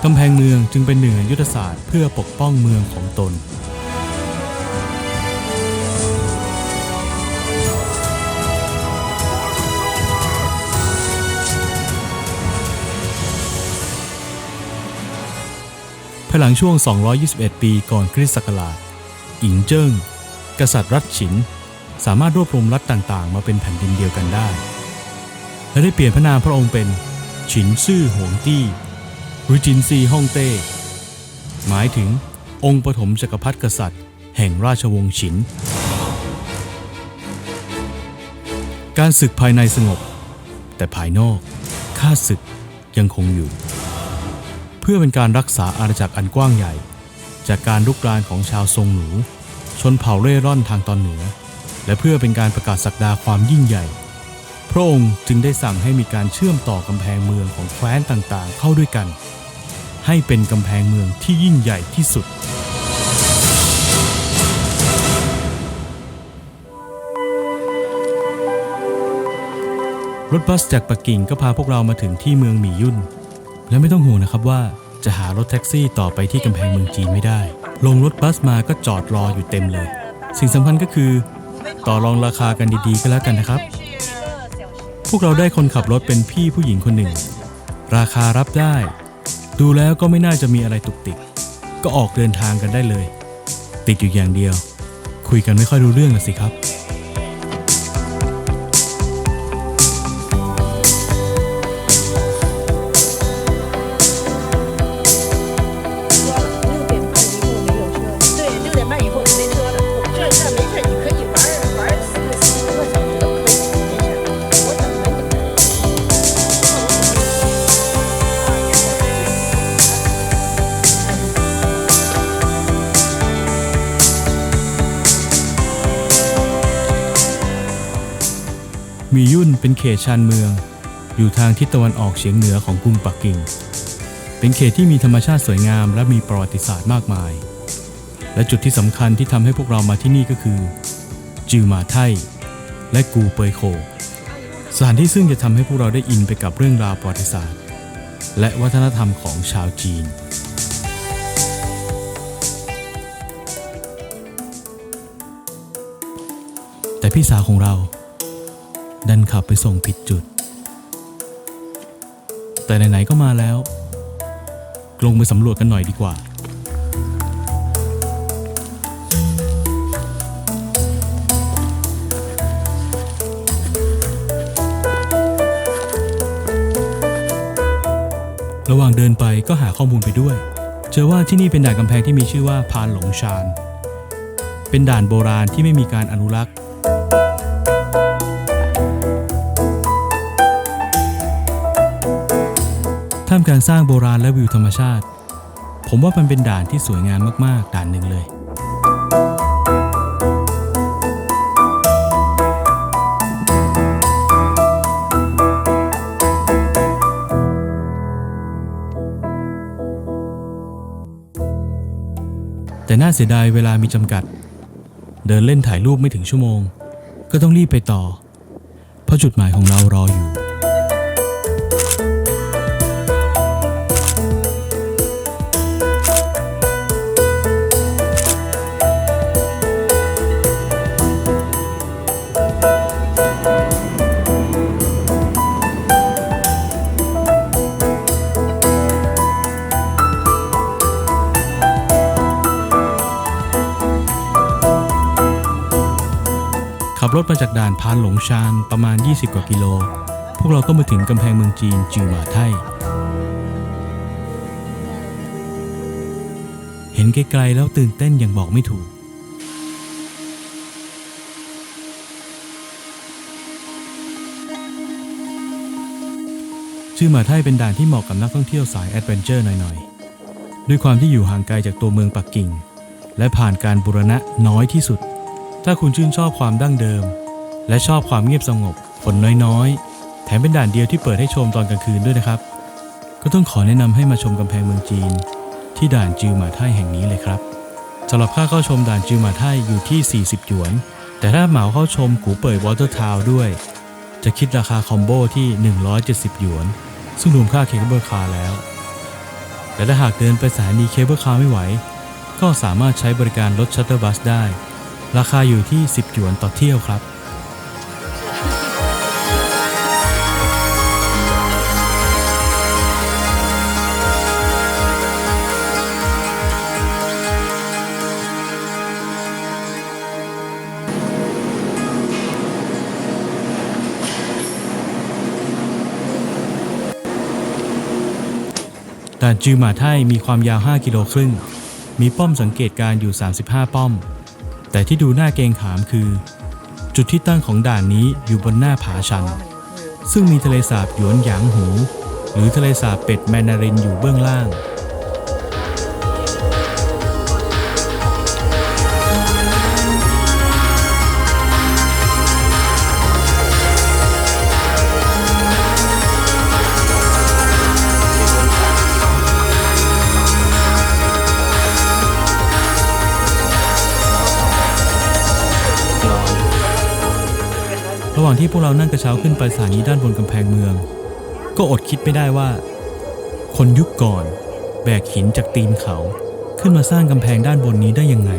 กำแพงเมืองจึงเป็นหนึ่งในยุทธศาสตร์เพื่อปกป้องเมืองของตนภายหลังช่วง221 ปีก่อนคริสตศักราชอิงเจิ้งกษัตริย์รัฐฉินสามารถรวบรวมรัฐต่างๆมาเป็นแผ่นดินเดียวกันได้และได้เปลี่ยนพระนามพระองค์เป็นฉินซื่อหวงตี้หรือจินซีฮ่องเต้หมายถึงองค์ปฐมจักรพรรดิกษัตริย์แห่งราชวงศ์ฉินการศึกภายในสงบแต่ภายนอกข้าศึกยังคงอยู่เพื่อเป็นการรักษาอาณาจักรอันกว้างใหญ่จากการรุกรานของชาวซงหนูชนเผ่าเร่ร่อนทางตอนเหนือและเพื่อเป็นการประกาศศักดาความยิ่งใหญ่พระองค์จึงได้สั่งให้มีการเชื่อมต่อกำแพงเมืองของแคว้นต่างๆเข้าด้วยกันให้เป็นกำแพงเมืองที่ยิ่งใหญ่ที่สุดรถบัสจากปักกิ่งก็พาพวกเรามาถึงที่เมืองหมี่ยุ่นและไม่ต้องห่วงนะครับว่าจะหารถแท็กซี่ต่อไปที่กำแพงเมืองจีนไม่ได้ลงรถบัสมาก็จอดรออยู่เต็มเลยสิ่งสำคัญก็คือต่อรองราคากันดีๆก็แล้วกันนะครับพวกเราได้คนขับรถเป็นพี่ผู้หญิงคนหนึ่งราคารับได้ดูแล้วก็ไม่น่าจะมีอะไรตุกติกก็ออกเดินทางกันได้เลยติดอยู่อย่างเดียวคุยกันไม่ค่อยรู้เรื่องน่ะสิครับหมี่ยุ่นเป็นเขตชานเมืองอยู่ทางทิศตะวันออกเฉียงเหนือของกรุงปักกิ่งเป็นเขตที่มีธรรมชาติสวยงามและมีประวัติศาสตร์มากมายและจุดที่สำคัญที่ทำให้พวกเรามาที่นี่ก็คือจือหม่าไท่และกูเปยโขสถานที่ซึ่งจะทำให้พวกเราได้อินไปกับเรื่องราวประวัติศาสตร์และวัฒนธรรมของชาวจีนแต่พี่สาวของเราดันขับไปส่งผิดจุดแต่ไหนๆก็มาแล้วลงไปสำรวจกันหน่อยดีกว่า ระหว่างเดินไปก็หาข้อมูลไปด้วยเจอว่าที่นี่เป็นด่านกำแพงที่มีชื่อว่าพานหลงชานเป็นด่านโบราณที่ไม่มีการอนุรักษ์ท่ามกลางสร้างโบราณและวิวธรรมชาติผมว่ามันเป็นด่านที่สวยงามมากๆด่านหนึ่งเลยแต่น่าเสียดายเวลามีจำกัดเดินเล่นถ่ายรูปไม่ถึงชั่วโมงก็ต้องรีบไปต่อเพราะจุดหมายของเรารออยู่ขับรถมาจากด่านพานหลงชานประมาณ20กว่ากิโลพวกเราก็มาถึงกำแพงเมืองจีนจิวหมาไท่เห็นไกลๆแล้วตื่นเต้นอย่างบอกไม่ถูกจิวหมาไท่เป็นด่านที่เหมาะกับนักท่องเที่ยวสายแอดเวนเจอร์หน่อยๆด้วยความที่อยู่ห่างไกลจากตัวเมืองปักกิ่งและผ่านการบูรณะน้อยที่สุดถ้าคุณชื่นชอบความดั้งเดิมและชอบความเงียบสงบคนน้อยๆแถมเป็นด่านเดียวที่เปิดให้ชมตอนกลางคืนด้วยนะครับก็ต้องขอแนะนำให้มาชมกำแพงเมืองจีนที่ด่านจิวหมาไท่แห่งนี้เลยครับสำหรับค่าเข้าชมด่านจิวหมาไท่อยู่ที่40หยวนแต่ถ้าเหมาเข้าชมกูเป่ยวอเตอร์ทาวน์ด้วยจะคิดราคาคอมโบที่170หยวนซึ่งรวมค่าเคเบิลคาร์แล้วแต่ถ้าหากเดินไปสถานีเคเบิลคาร์ไม่ไหวก็สามารถใช้บริการรถชัตเตอร์บัสได้ราคาอยู่ที่10หยวนต่อเที่ยวครับด่านจิวหมาไท่มีความยาว5กิโลครึ่งมีป้อมสังเกตการณ์อยู่35ป้อมแต่ที่ดูน่าเกรงขามคือจุดที่ตั้งของด่านนี้อยู่บนหน้าผาชันซึ่งมีทะเลสาบหยวนหยางหูหรือทะเลสาบเป็ดแมนดารินอยู่เบื้องล่างระหว่างที่พวกเรานั่งกระเช้าขึ้นไปสถานีด้านบนกำแพงเมืองก็อดคิดไม่ได้ว่าคนยุคก่อนแบกหินจากตีนเขาขึ้นมาสร้างกำแพงด้านบนนี้ได้ยังไง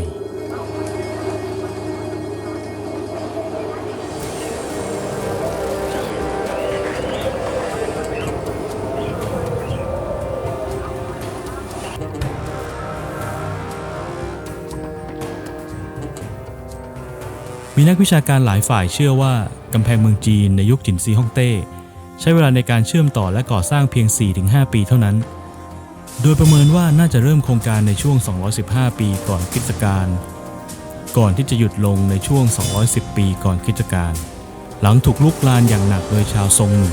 มีนักวิชาการหลายฝ่ายเชื่อว่ากำแพงเมืองจีนในยุคจินซีฮ่องเต้ใช้เวลาในการเชื่อมต่อและก่อสร้างเพียง 4-5 ปีเท่านั้นโดยประเมินว่าน่าจะเริ่มโครงการในช่วง215ปีก่อนคริสตกาลก่อนที่จะหยุดลงในช่วง210ปีก่อนคริสตกาลหลังถูกลุกลานอย่างหนักโดยชาวซงหนู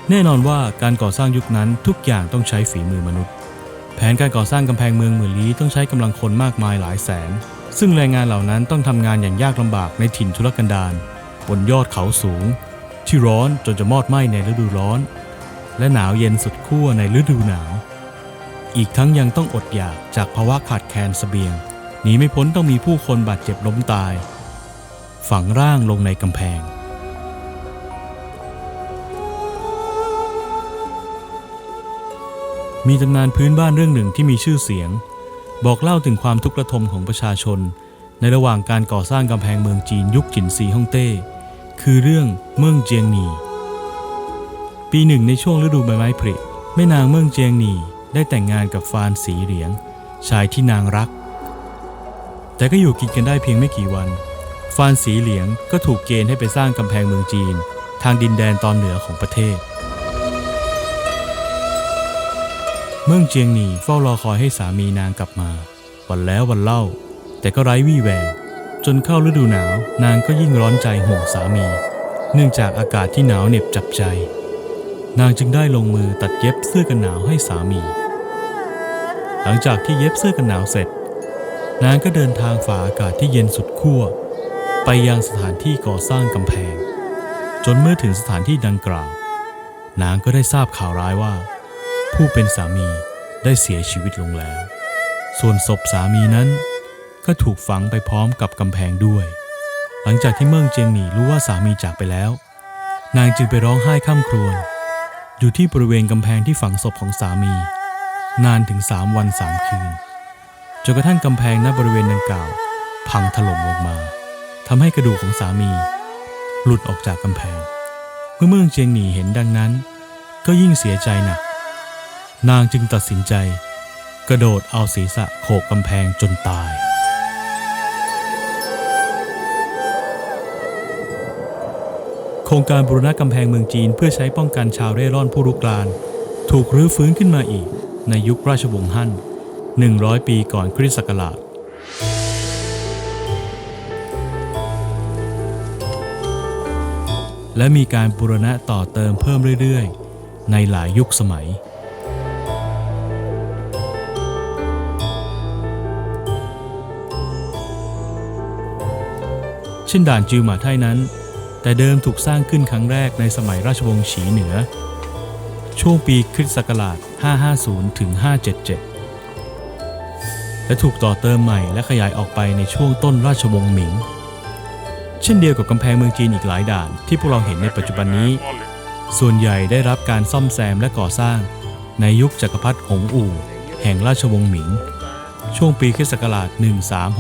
แน่นอนว่าการก่อสร้างยุคนั้นทุกอย่างต้องใช้ฝีมือมนุษย์แผนการก่อสร้างกำแพงเมืองหมื่นลี้ต้องใช้กำลังคนมากมายหลายแสนซึ่งแรงงานเหล่านั้นต้องทำงานอย่างยากลำบากในถิ่นทุรกันดารบนยอดเขาสูงที่ร้อนจนจะมอดไหม้ในฤดูร้อนและหนาวเย็นสุดขั้วในฤดูหนาวอีกทั้งยังต้องอดอยากจากภาวะขาดแคลนเสบียงหนีไม่พ้นต้องมีผู้คนบาดเจ็บล้มตายฝังร่างลงในกำแพงมีตำนานพื้นบ้านเรื่องหนึ่งที่มีชื่อเสียงบอกเล่าถึงความทุกข์ระทมของประชาชนในระหว่างการก่อสร้างกำแพงเมืองจีนยุคจินซีฮ่องเต้คือเรื่องเมิ่งเจียงหนีปีหนึ่งในช่วงฤดูใบไม้ผลิแม่นางเมิ่งเจียงหนีได้แต่งงานกับฟานสีเหลียงชายที่นางรักแต่ก็อยู่กินกันได้เพียงไม่กี่วัน ฟานสีเหลียงก็ถูกเกณฑ์ให้ไปสร้างกำแพงเมืองจีนทางดินแดนตอนเหนือของประเทศเมืองเจียงหนี่เฝ้ารอคอยให้สามีนางกลับมาวันแล้ววันเล่าแต่ก็ไร้วี่แววจนเข้าฤดูหนาวนางก็ยิ่งร้อนใจห่วงสามีเนื่องจากอากาศที่หนาวเหน็บจับใจนางจึงได้ลงมือตัดเย็บเสื้อกันหนาวให้สามีหลังจากที่เย็บเสื้อกันหนาวเสร็จนางก็เดินทางฝ่าอากาศที่เย็นสุดขั้วไปยังสถานที่ก่อสร้างกำแพงจนเมื่อถึงสถานที่ดังกล่าวนางก็ได้ทราบข่าวร้ายว่าผู้เป็นสามีได้เสียชีวิตลงแล้วส่วนศพสามีนั้นก็ถูกฝังไปพร้อมกับกำแพงด้วยหลังจากที่เมืองเจียงหนี่รู้ว่าสามีจากไปแล้วนางจึงไปร้องไห้คร่ำครวญอยู่ที่บริเวณกำแพงที่ฝังศพของสามีนานถึง3 วัน 3 คืนจนกระทั่งกำแพงณบริเวณดังกล่าวพังถล่มลงมาทำให้กระดูกของสามีหลุดออกจากกำแพงเมื่อเมืองเจียงหนี่เห็นดังนั้นก็ยิ่งเสียใจหนักนางจึงตัดสินใจกระโดดเอาศีรษะโขกกำแพงจนตายโครงการบูรณะกำแพงเมืองจีนเพื่อใช้ป้องกันชาวเร่ร่อนผู้รุกรานถูกรื้อฟื้นขึ้นมาอีกในยุคราชวงศ์ฮั่น100 ปีก่อนคริสต์ศักราชและมีการบูรณะต่อเติมเพิ่มเรื่อยๆในหลายยุคสมัยเช่นด่านจิวหม่าไท่นั้นแต่เดิมถูกสร้างขึ้นครั้งแรกในสมัยราชวงศ์ฉีเหนือช่วงปีคริสต์ศักราช550ถึง577และถูกต่อเติมใหม่และขยายออกไปในช่วงต้นราชวงศ์หมิงเช่นเดียวกับกำแพงเมืองจีนอีกหลายด่านที่พวกเราเห็นในปัจจุบันนี้ส่วนใหญ่ได้รับการซ่อมแซมและก่อสร้างในยุคจักรพรรดิหงอู่แห่งราชวงศ์หมิงช่วงปีคริสต์ศักราช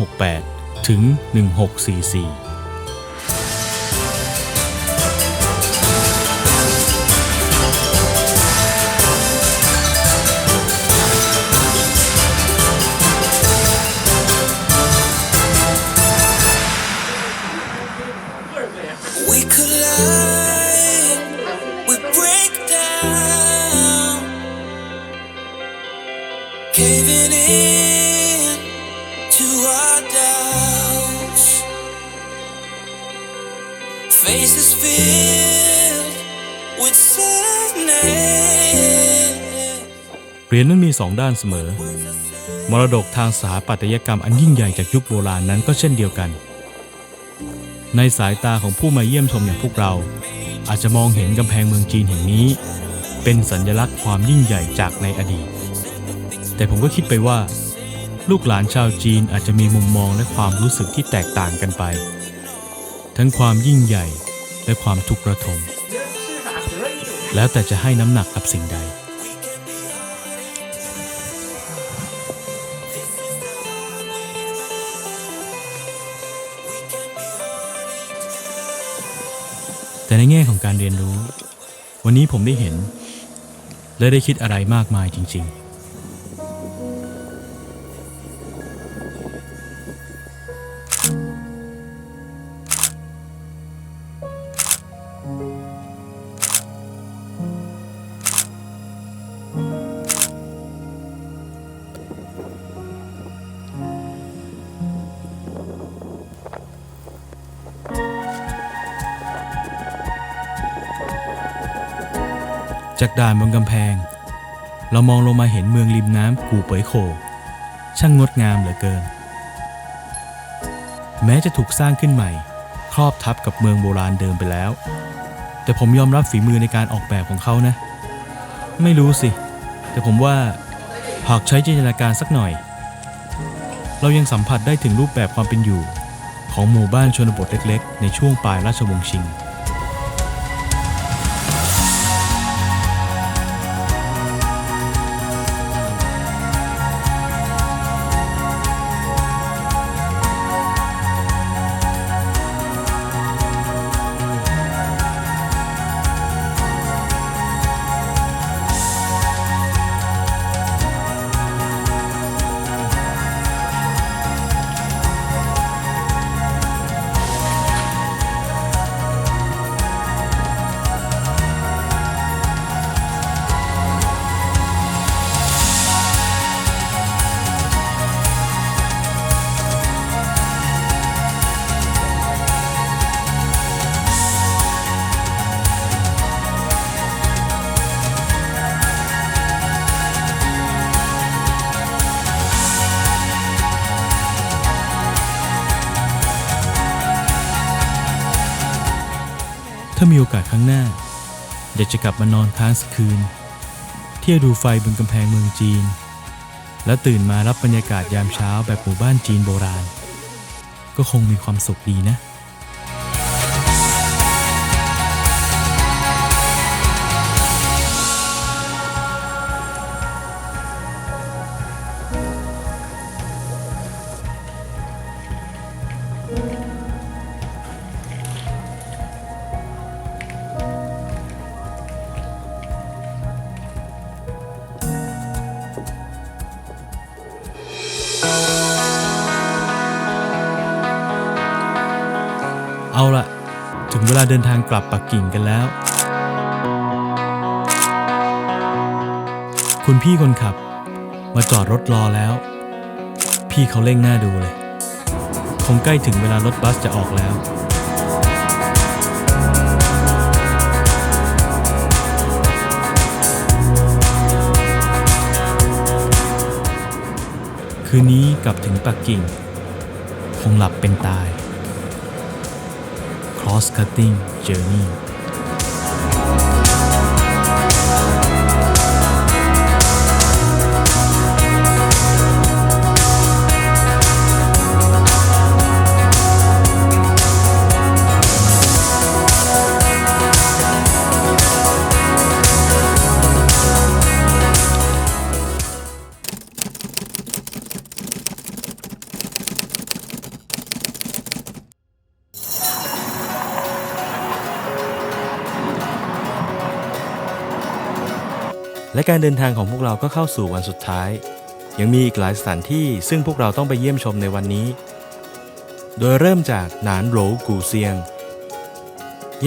1368ถึง1644Caving in to our doubts, faces filled with sadness. เหรียญนั้นมี2 ด้านเสมอมรดกทางสถาปัตยกรรมอันยิ่งใหญ่จากยุคโบราณนั้นก็เช่นเดียวกันในสายตาของผู้มาเยี่ยมชมอย่างพวกเราอาจจะมองเห็นกำแพงเมืองจีนแห่งนี้เป็นสัญลักษณ์ความยิ่งใหญ่จากในอดีตแต่ผมก็คิดไปว่าลูกหลานชาวจีนอาจจะมีมุมมองและความรู้สึกที่แตกต่างกันไปทั้งความยิ่งใหญ่และความทุกข์ระทมแล้วแต่จะให้น้ำหนักกับสิ่งใดแต่ในแง่ของการเรียนรู้วันนี้ผมได้เห็นและได้คิดอะไรมากมายจริงๆจากด่านบนกำแพงเรามองลงมาเห็นเมืองริมน้ำกู่เป๋ยโขช่างงดงามเหลือเกินแม้จะถูกสร้างขึ้นใหม่ครอบทับกับเมืองโบราณเดิมไปแล้วแต่ผมยอมรับฝีมือในการออกแบบของเขานะไม่รู้สิแต่ผมว่าหากใช้จินตนาการสักหน่อยเรายังสัมผัสได้ถึงรูปแบบความเป็นอยู่ของหมู่บ้านชนบทเล็กๆในช่วงปลายราชวงศ์ชิง ถ้ามีโอกาสครั้งหน้าอยากจะกลับมานอนค้างสักคืนเที่ยวดูไฟบนกำแพงเมืองจีนแล้วตื่นมารับบรรยากาศยามเช้าแบบหมู่บ้านจีนโบราณก็คงมีความสุขดีนะเอาล่ะถึงเวลาเดินทางกลับปักกิ่งกันแล้วคุณพี่คนขับมาจอดรถรอแล้วพี่เขาเร่งหน้าดูเลยคงใกล้ถึงเวลารถบัสจะออกแล้วคืนนี้กลับถึงปักกิ่งคงหลับเป็นตายCross-cutting journey และการเดินทางของพวกเราก็เข้าสู่วันสุดท้ายยังมีอีกหลายสถานที่ซึ่งพวกเราต้องไปเยี่ยมชมในวันนี้โดยเริ่มจากหนานโหลกูเซียง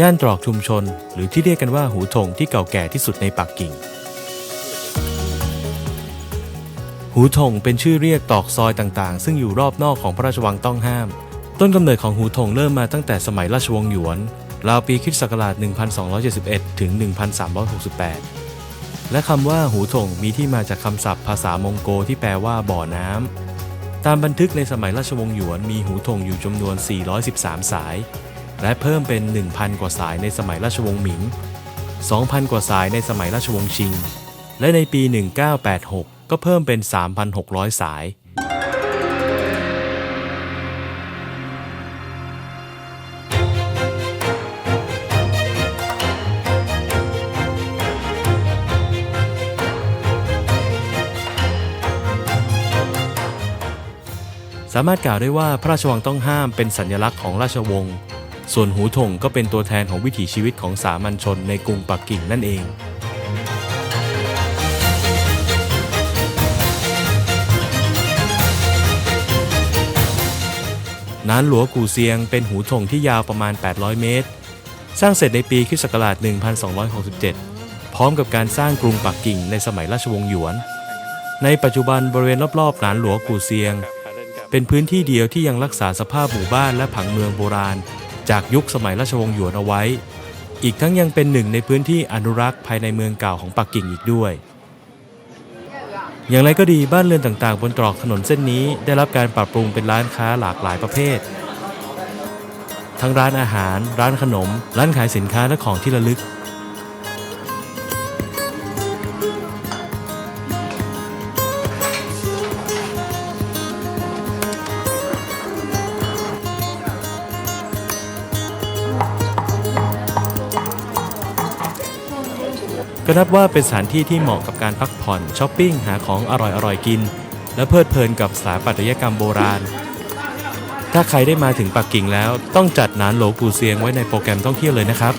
ย่านตรอกชุมชนหรือที่เรียกกันว่าหูถงที่เก่าแก่ที่สุดในปักกิ่งหูถงเป็นชื่อเรียกตอกซอยต่างๆซึ่งอยู่รอบนอกของพระราชวังต้องห้ามต้นกำเนิดของหูถงเริ่มมาตั้งแต่สมัยราชวงศ์หยวนราวปีค.ศ. 1271 ถึง 1368และคำว่าหูถงมีที่มาจากคำศัพท์ภาษามองโกที่แปลว่าบ่อน้ำตามบันทึกในสมัยราชวงศ์หยวนมีหูถงอยู่จำนวน413สายและเพิ่มเป็น 1,000 กว่าสายในสมัยราชวงศ์หมิง 2,000 กว่าสายในสมัยราชวงศ์ชิงและในปี 1986 ก็เพิ่มเป็น 3,600 สายสามารถกล่าวได้ว่าพระราชวังต้องห้ามเป็นสัญลักษณ์ของราชวงศ์ส่วนหูถงก็เป็นตัวแทนของวิถีชีวิตของสามัญชนในกรุงปักกิ่งนั่นเองหนานหลัวกู่เซียงเป็นหูถงที่ยาวประมาณ800เมตรสร้างเสร็จในปีค.ศ. 1267พร้อมกับการสร้างกรุงปักกิ่งในสมัยราชวงศ์หยวนในปัจจุบันบริเวณรอบๆหนานหลัวกู่เซียงเป็นพื้นที่เดียวที่ยังรักษาสภาพหมู่บ้านและผังเมืองโบราณจากยุคสมัยราชวงศ์หยวนเอาไว้อีกทั้งยังเป็นหนึ่งในพื้นที่อนุรักษ์ภายในเมืองเก่าของปักกิ่งอีกด้วยอย่างไรก็ดีบ้านเรือนต่างๆบนตรอกถนนเส้นนี้ได้รับการปรับปรุงเป็นร้านค้าหลากหลายประเภททั้งร้านอาหารร้านขนมร้านขายสินค้าและของที่ระลึกก็นับว่าเป็นสถานที่ที่เหมาะกับการพักผ่อนช้อปปิ้งหาของอร่อยๆกินและเพลิดเพลินกับสถาปัตยกรรมโบราณถ้าใครได้มาถึงปักกิ่งแล้วต้องจัดหนานโหลกู่เซียงไว้ในโปรแกรมท่องเที่ยวเลยนะครับ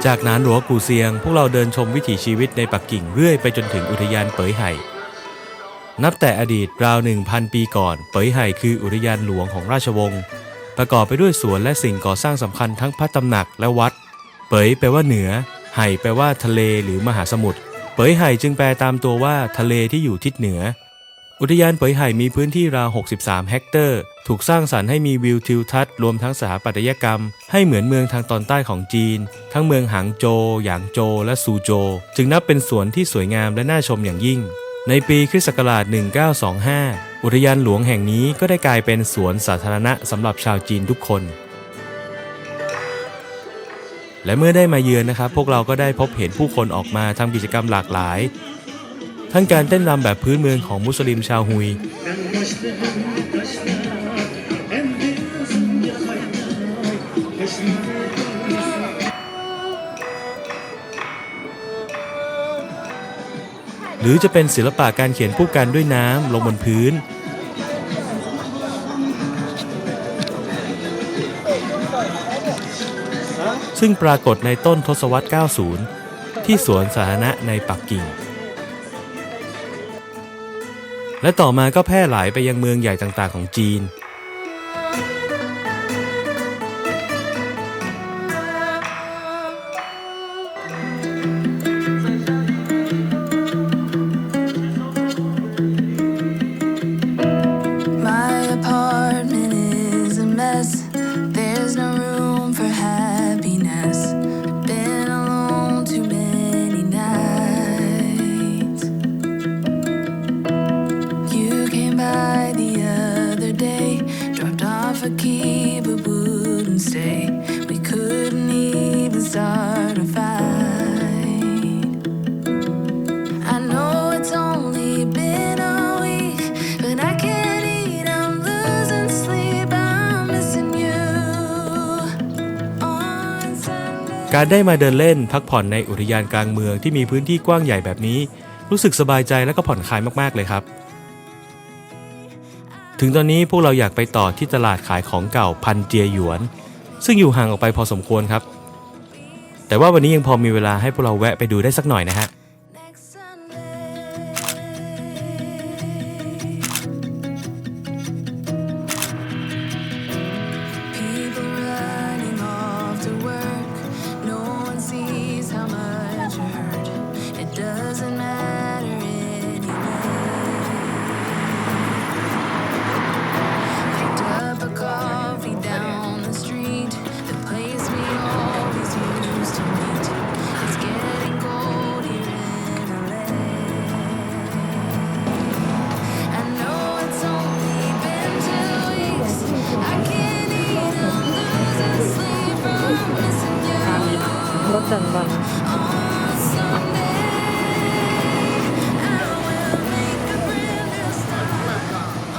จากหนานหลัวกูเซียงพวกเราเดินชมวิถีชีวิตในปักกิ่งเรื่อยไปจนถึงอุทยานเป๋ยไห่นับแต่อดีตราว 1,000 ปีก่อนเป๋ยไห่คืออุทยานหลวงของราชวงศ์ประกอบไปด้วยสวนและสิ่งก่อสร้างสำคัญทั้งพระตำหนักและวัดเป๋ยแปลว่าเหนือไห่แปลว่าทะเลหรือมหาสมุทรเป๋ยไห่จึงแปลตามตัวว่าทะเลที่อยู่ทิศเหนืออุทยานเป๋ยไห่มีพื้นที่ราว 63 เฮกเตอร์ถูกสร้างสรรค์ให้มีวิวทิวทัศน์รวมทั้งสถาปัตยกรรมให้เหมือนเมืองทางตอนใต้ของจีนทั้งเมืองหางโจวหยางโจวและซูโจวจึงนับเป็นสวนที่สวยงามและน่าชมอย่างยิ่งในปีค.ศ. 1925 อุทยานหลวงแห่งนี้ก็ได้กลายเป็นสวนสาธารณะสำหรับชาวจีนทุกคนและเมื่อได้มาเยือนนะครับพวกเราก็ได้พบเห็นผู้คนออกมาทำกิจกรรมหลากหลายทั้งการเต้นรำแบบพื้นเมืองของมุสลิมชาวฮุยหรือจะเป็นศิลปะการเขียนผู้กันด้วยน้ำลงบนพื้นซึ่งปรากฏในต้นทศวรรษ 90 ที่สวนสาธารณะในปักกิ่งและต่อมาก็แพร่หลายไปยังเมืองใหญ่ต่างๆของจีนการได้มาเดินเล่นพักผ่อนในอุทยานกลางเมืองที่มีพื้นที่กว้างใหญ่แบบนี้รู้สึกสบายใจและก็ผ่อนคลายมากๆเลยครับถึงตอนนี้พวกเราอยากไปต่อที่ตลาดขายของเก่าพันเจียหยวนซึ่งอยู่ห่างออกไปพอสมควรครับแต่ว่าวันนี้ยังพอมีเวลาให้พวกเราแวะไปดูได้สักหน่อยนะฮะรถจันทร์วัน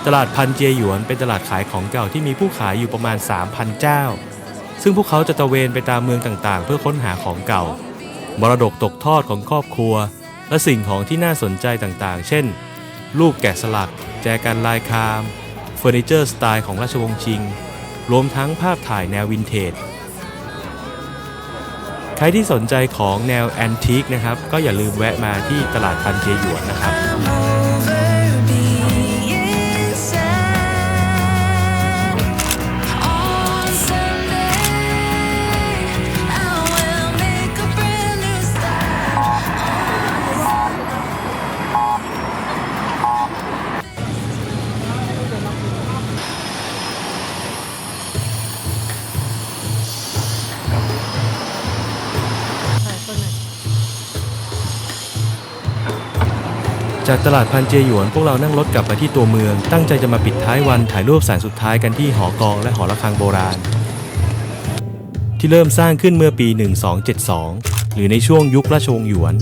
ตลาดพันเจียหยวนเป็นตลาดขายของเก่าที่มีผู้ขายอยู่ประมาณ 3,000 เจ้าซึ่งพวกเขาจะตระเวนไปตามเมืองต่างๆเพื่อค้นหาของเก่ามรดกตกทอดของครอบครัวและสิ่งของที่น่าสนใจต่างๆเช่นรูปแกะสลักแจกันลายคามเฟอร์นิเจอร์สไตล์ของราชวงศ์ชิงรวมทั้งภาพถ่ายแนววินเทจใครที่สนใจของแนวแอนทิคนะครับก็อย่าลืมแวะมาที่ตลาดพันเจียหยวนนะครับจากตลาดพันเจียหยวนพวกเรานั่งรถกลับมาที่ตัวเมืองตั้งใจจะมาปิดท้ายวันถ่ายรูปแสงสุดท้ายกันที่หอกองและหอระฆังโบราณที่เริ่มสร้างขึ้นเมื่อปี 1272 หรือในช่วงยุคราชวงศ์หยวน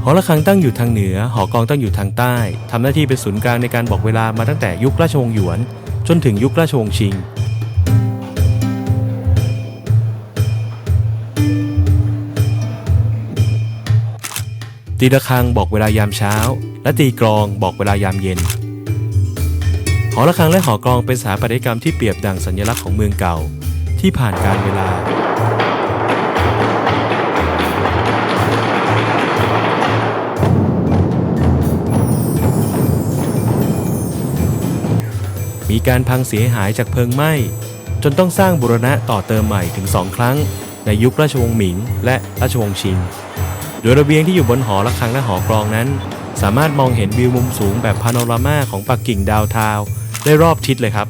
หอระฆังตั้งอยู่ทางเหนือหอกองตั้งอยู่ทางใต้ทำหน้าที่เป็นศูนย์กลางในการบอกเวลามาตั้งแต่ยุคราชวงศ์หยวนจนถึงยุคราชวงศ์ชิง ตีระฆังบอกเวลายามเช้าและตีกลองบอกเวลายามเย็นหอระฆังและหอกลองเป็นสถาปัตยกรรมที่เปรียบดั่งสัญลักษณ์ของเมืองเก่าที่ผ่านกาลเวลามีการพังเสียหายจากเพลิงไหม้จนต้องสร้างบูรณะต่อเติมใหม่ถึง2 ครั้งในยุคราชวงศ์หมิงและราชวงศ์ชิงโดยระเบียงที่อยู่บนหอระฆังและหอกลองนั้นสามารถมองเห็นวิวมุมสูงแบบพาโนรามาของปักกิ่งดาวน์ทาวน์ได้รอบทิศเลยครับ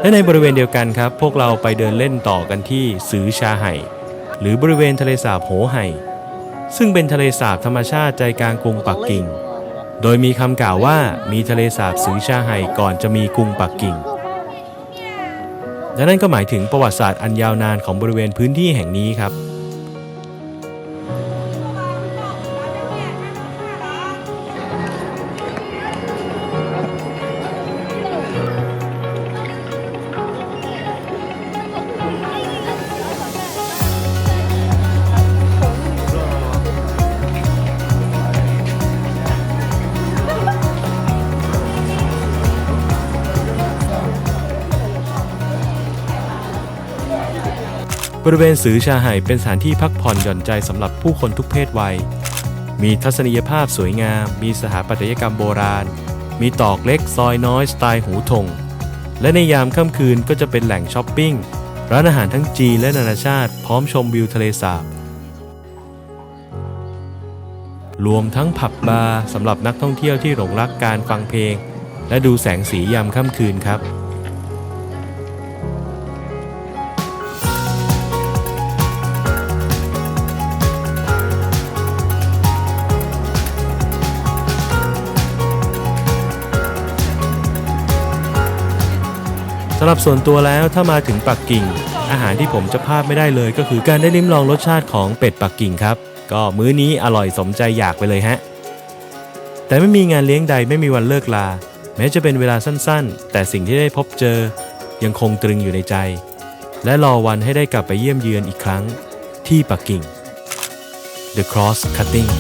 และในบริเวณเดียวกันครับพวกเราไปเดินเล่นต่อกันที่ซือชาไห่หรือบริเวณทะเลสาบโหไห่ซึ่งเป็นทะเลสาบธรรมชาติใจกลางกรุงปักกิ่งโดยมีคำกล่าวว่ามีทะเลสาบซือชาไห่ก่อนจะมีกรุงปักกิ่งและนั่นก็หมายถึงประวัติศาสตร์อันยาวนานของบริเวณพื้นที่แห่งนี้ครับบริเวณซือชาไห่เป็นสถานที่พักผ่อนหย่อนใจสำหรับผู้คนทุกเพศวัยมีทัศนียภาพสวยงามมีสถาปัตยกรรมโบราณมีตอกเล็กซอยน้อยสไตล์หูทงและในยามค่ำคืนก็จะเป็นแหล่งช้อปปิ้งร้านอาหารทั้งจีนและนานาชาติพร้อมชมวิวทะเลสาบรวมทั้งผับบาร์สำหรับนักท่องเที่ยวที่หลงรักการฟังเพลงและดูแสงสียามค่ำคืนครับสำหรับส่วนตัวแล้วถ้ามาถึงปักกิ่งอาหารที่ผมจะพลาดไม่ได้เลยก็คือการได้ลิ้มลองรสชาติของเป็ดปักกิ่งครับก็มื้อนี้อร่อยสมใจอยากไปเลยฮะแต่ไม่มีงานเลี้ยงใดไม่มีวันเลิกลาแม้จะเป็นเวลาสั้นๆแต่สิ่งที่ได้พบเจอยังคงตรึงอยู่ในใจและรอวันให้ได้กลับไปเยี่ยมเยือนอีกครั้งที่ปักกิ่ง The Cross Cutting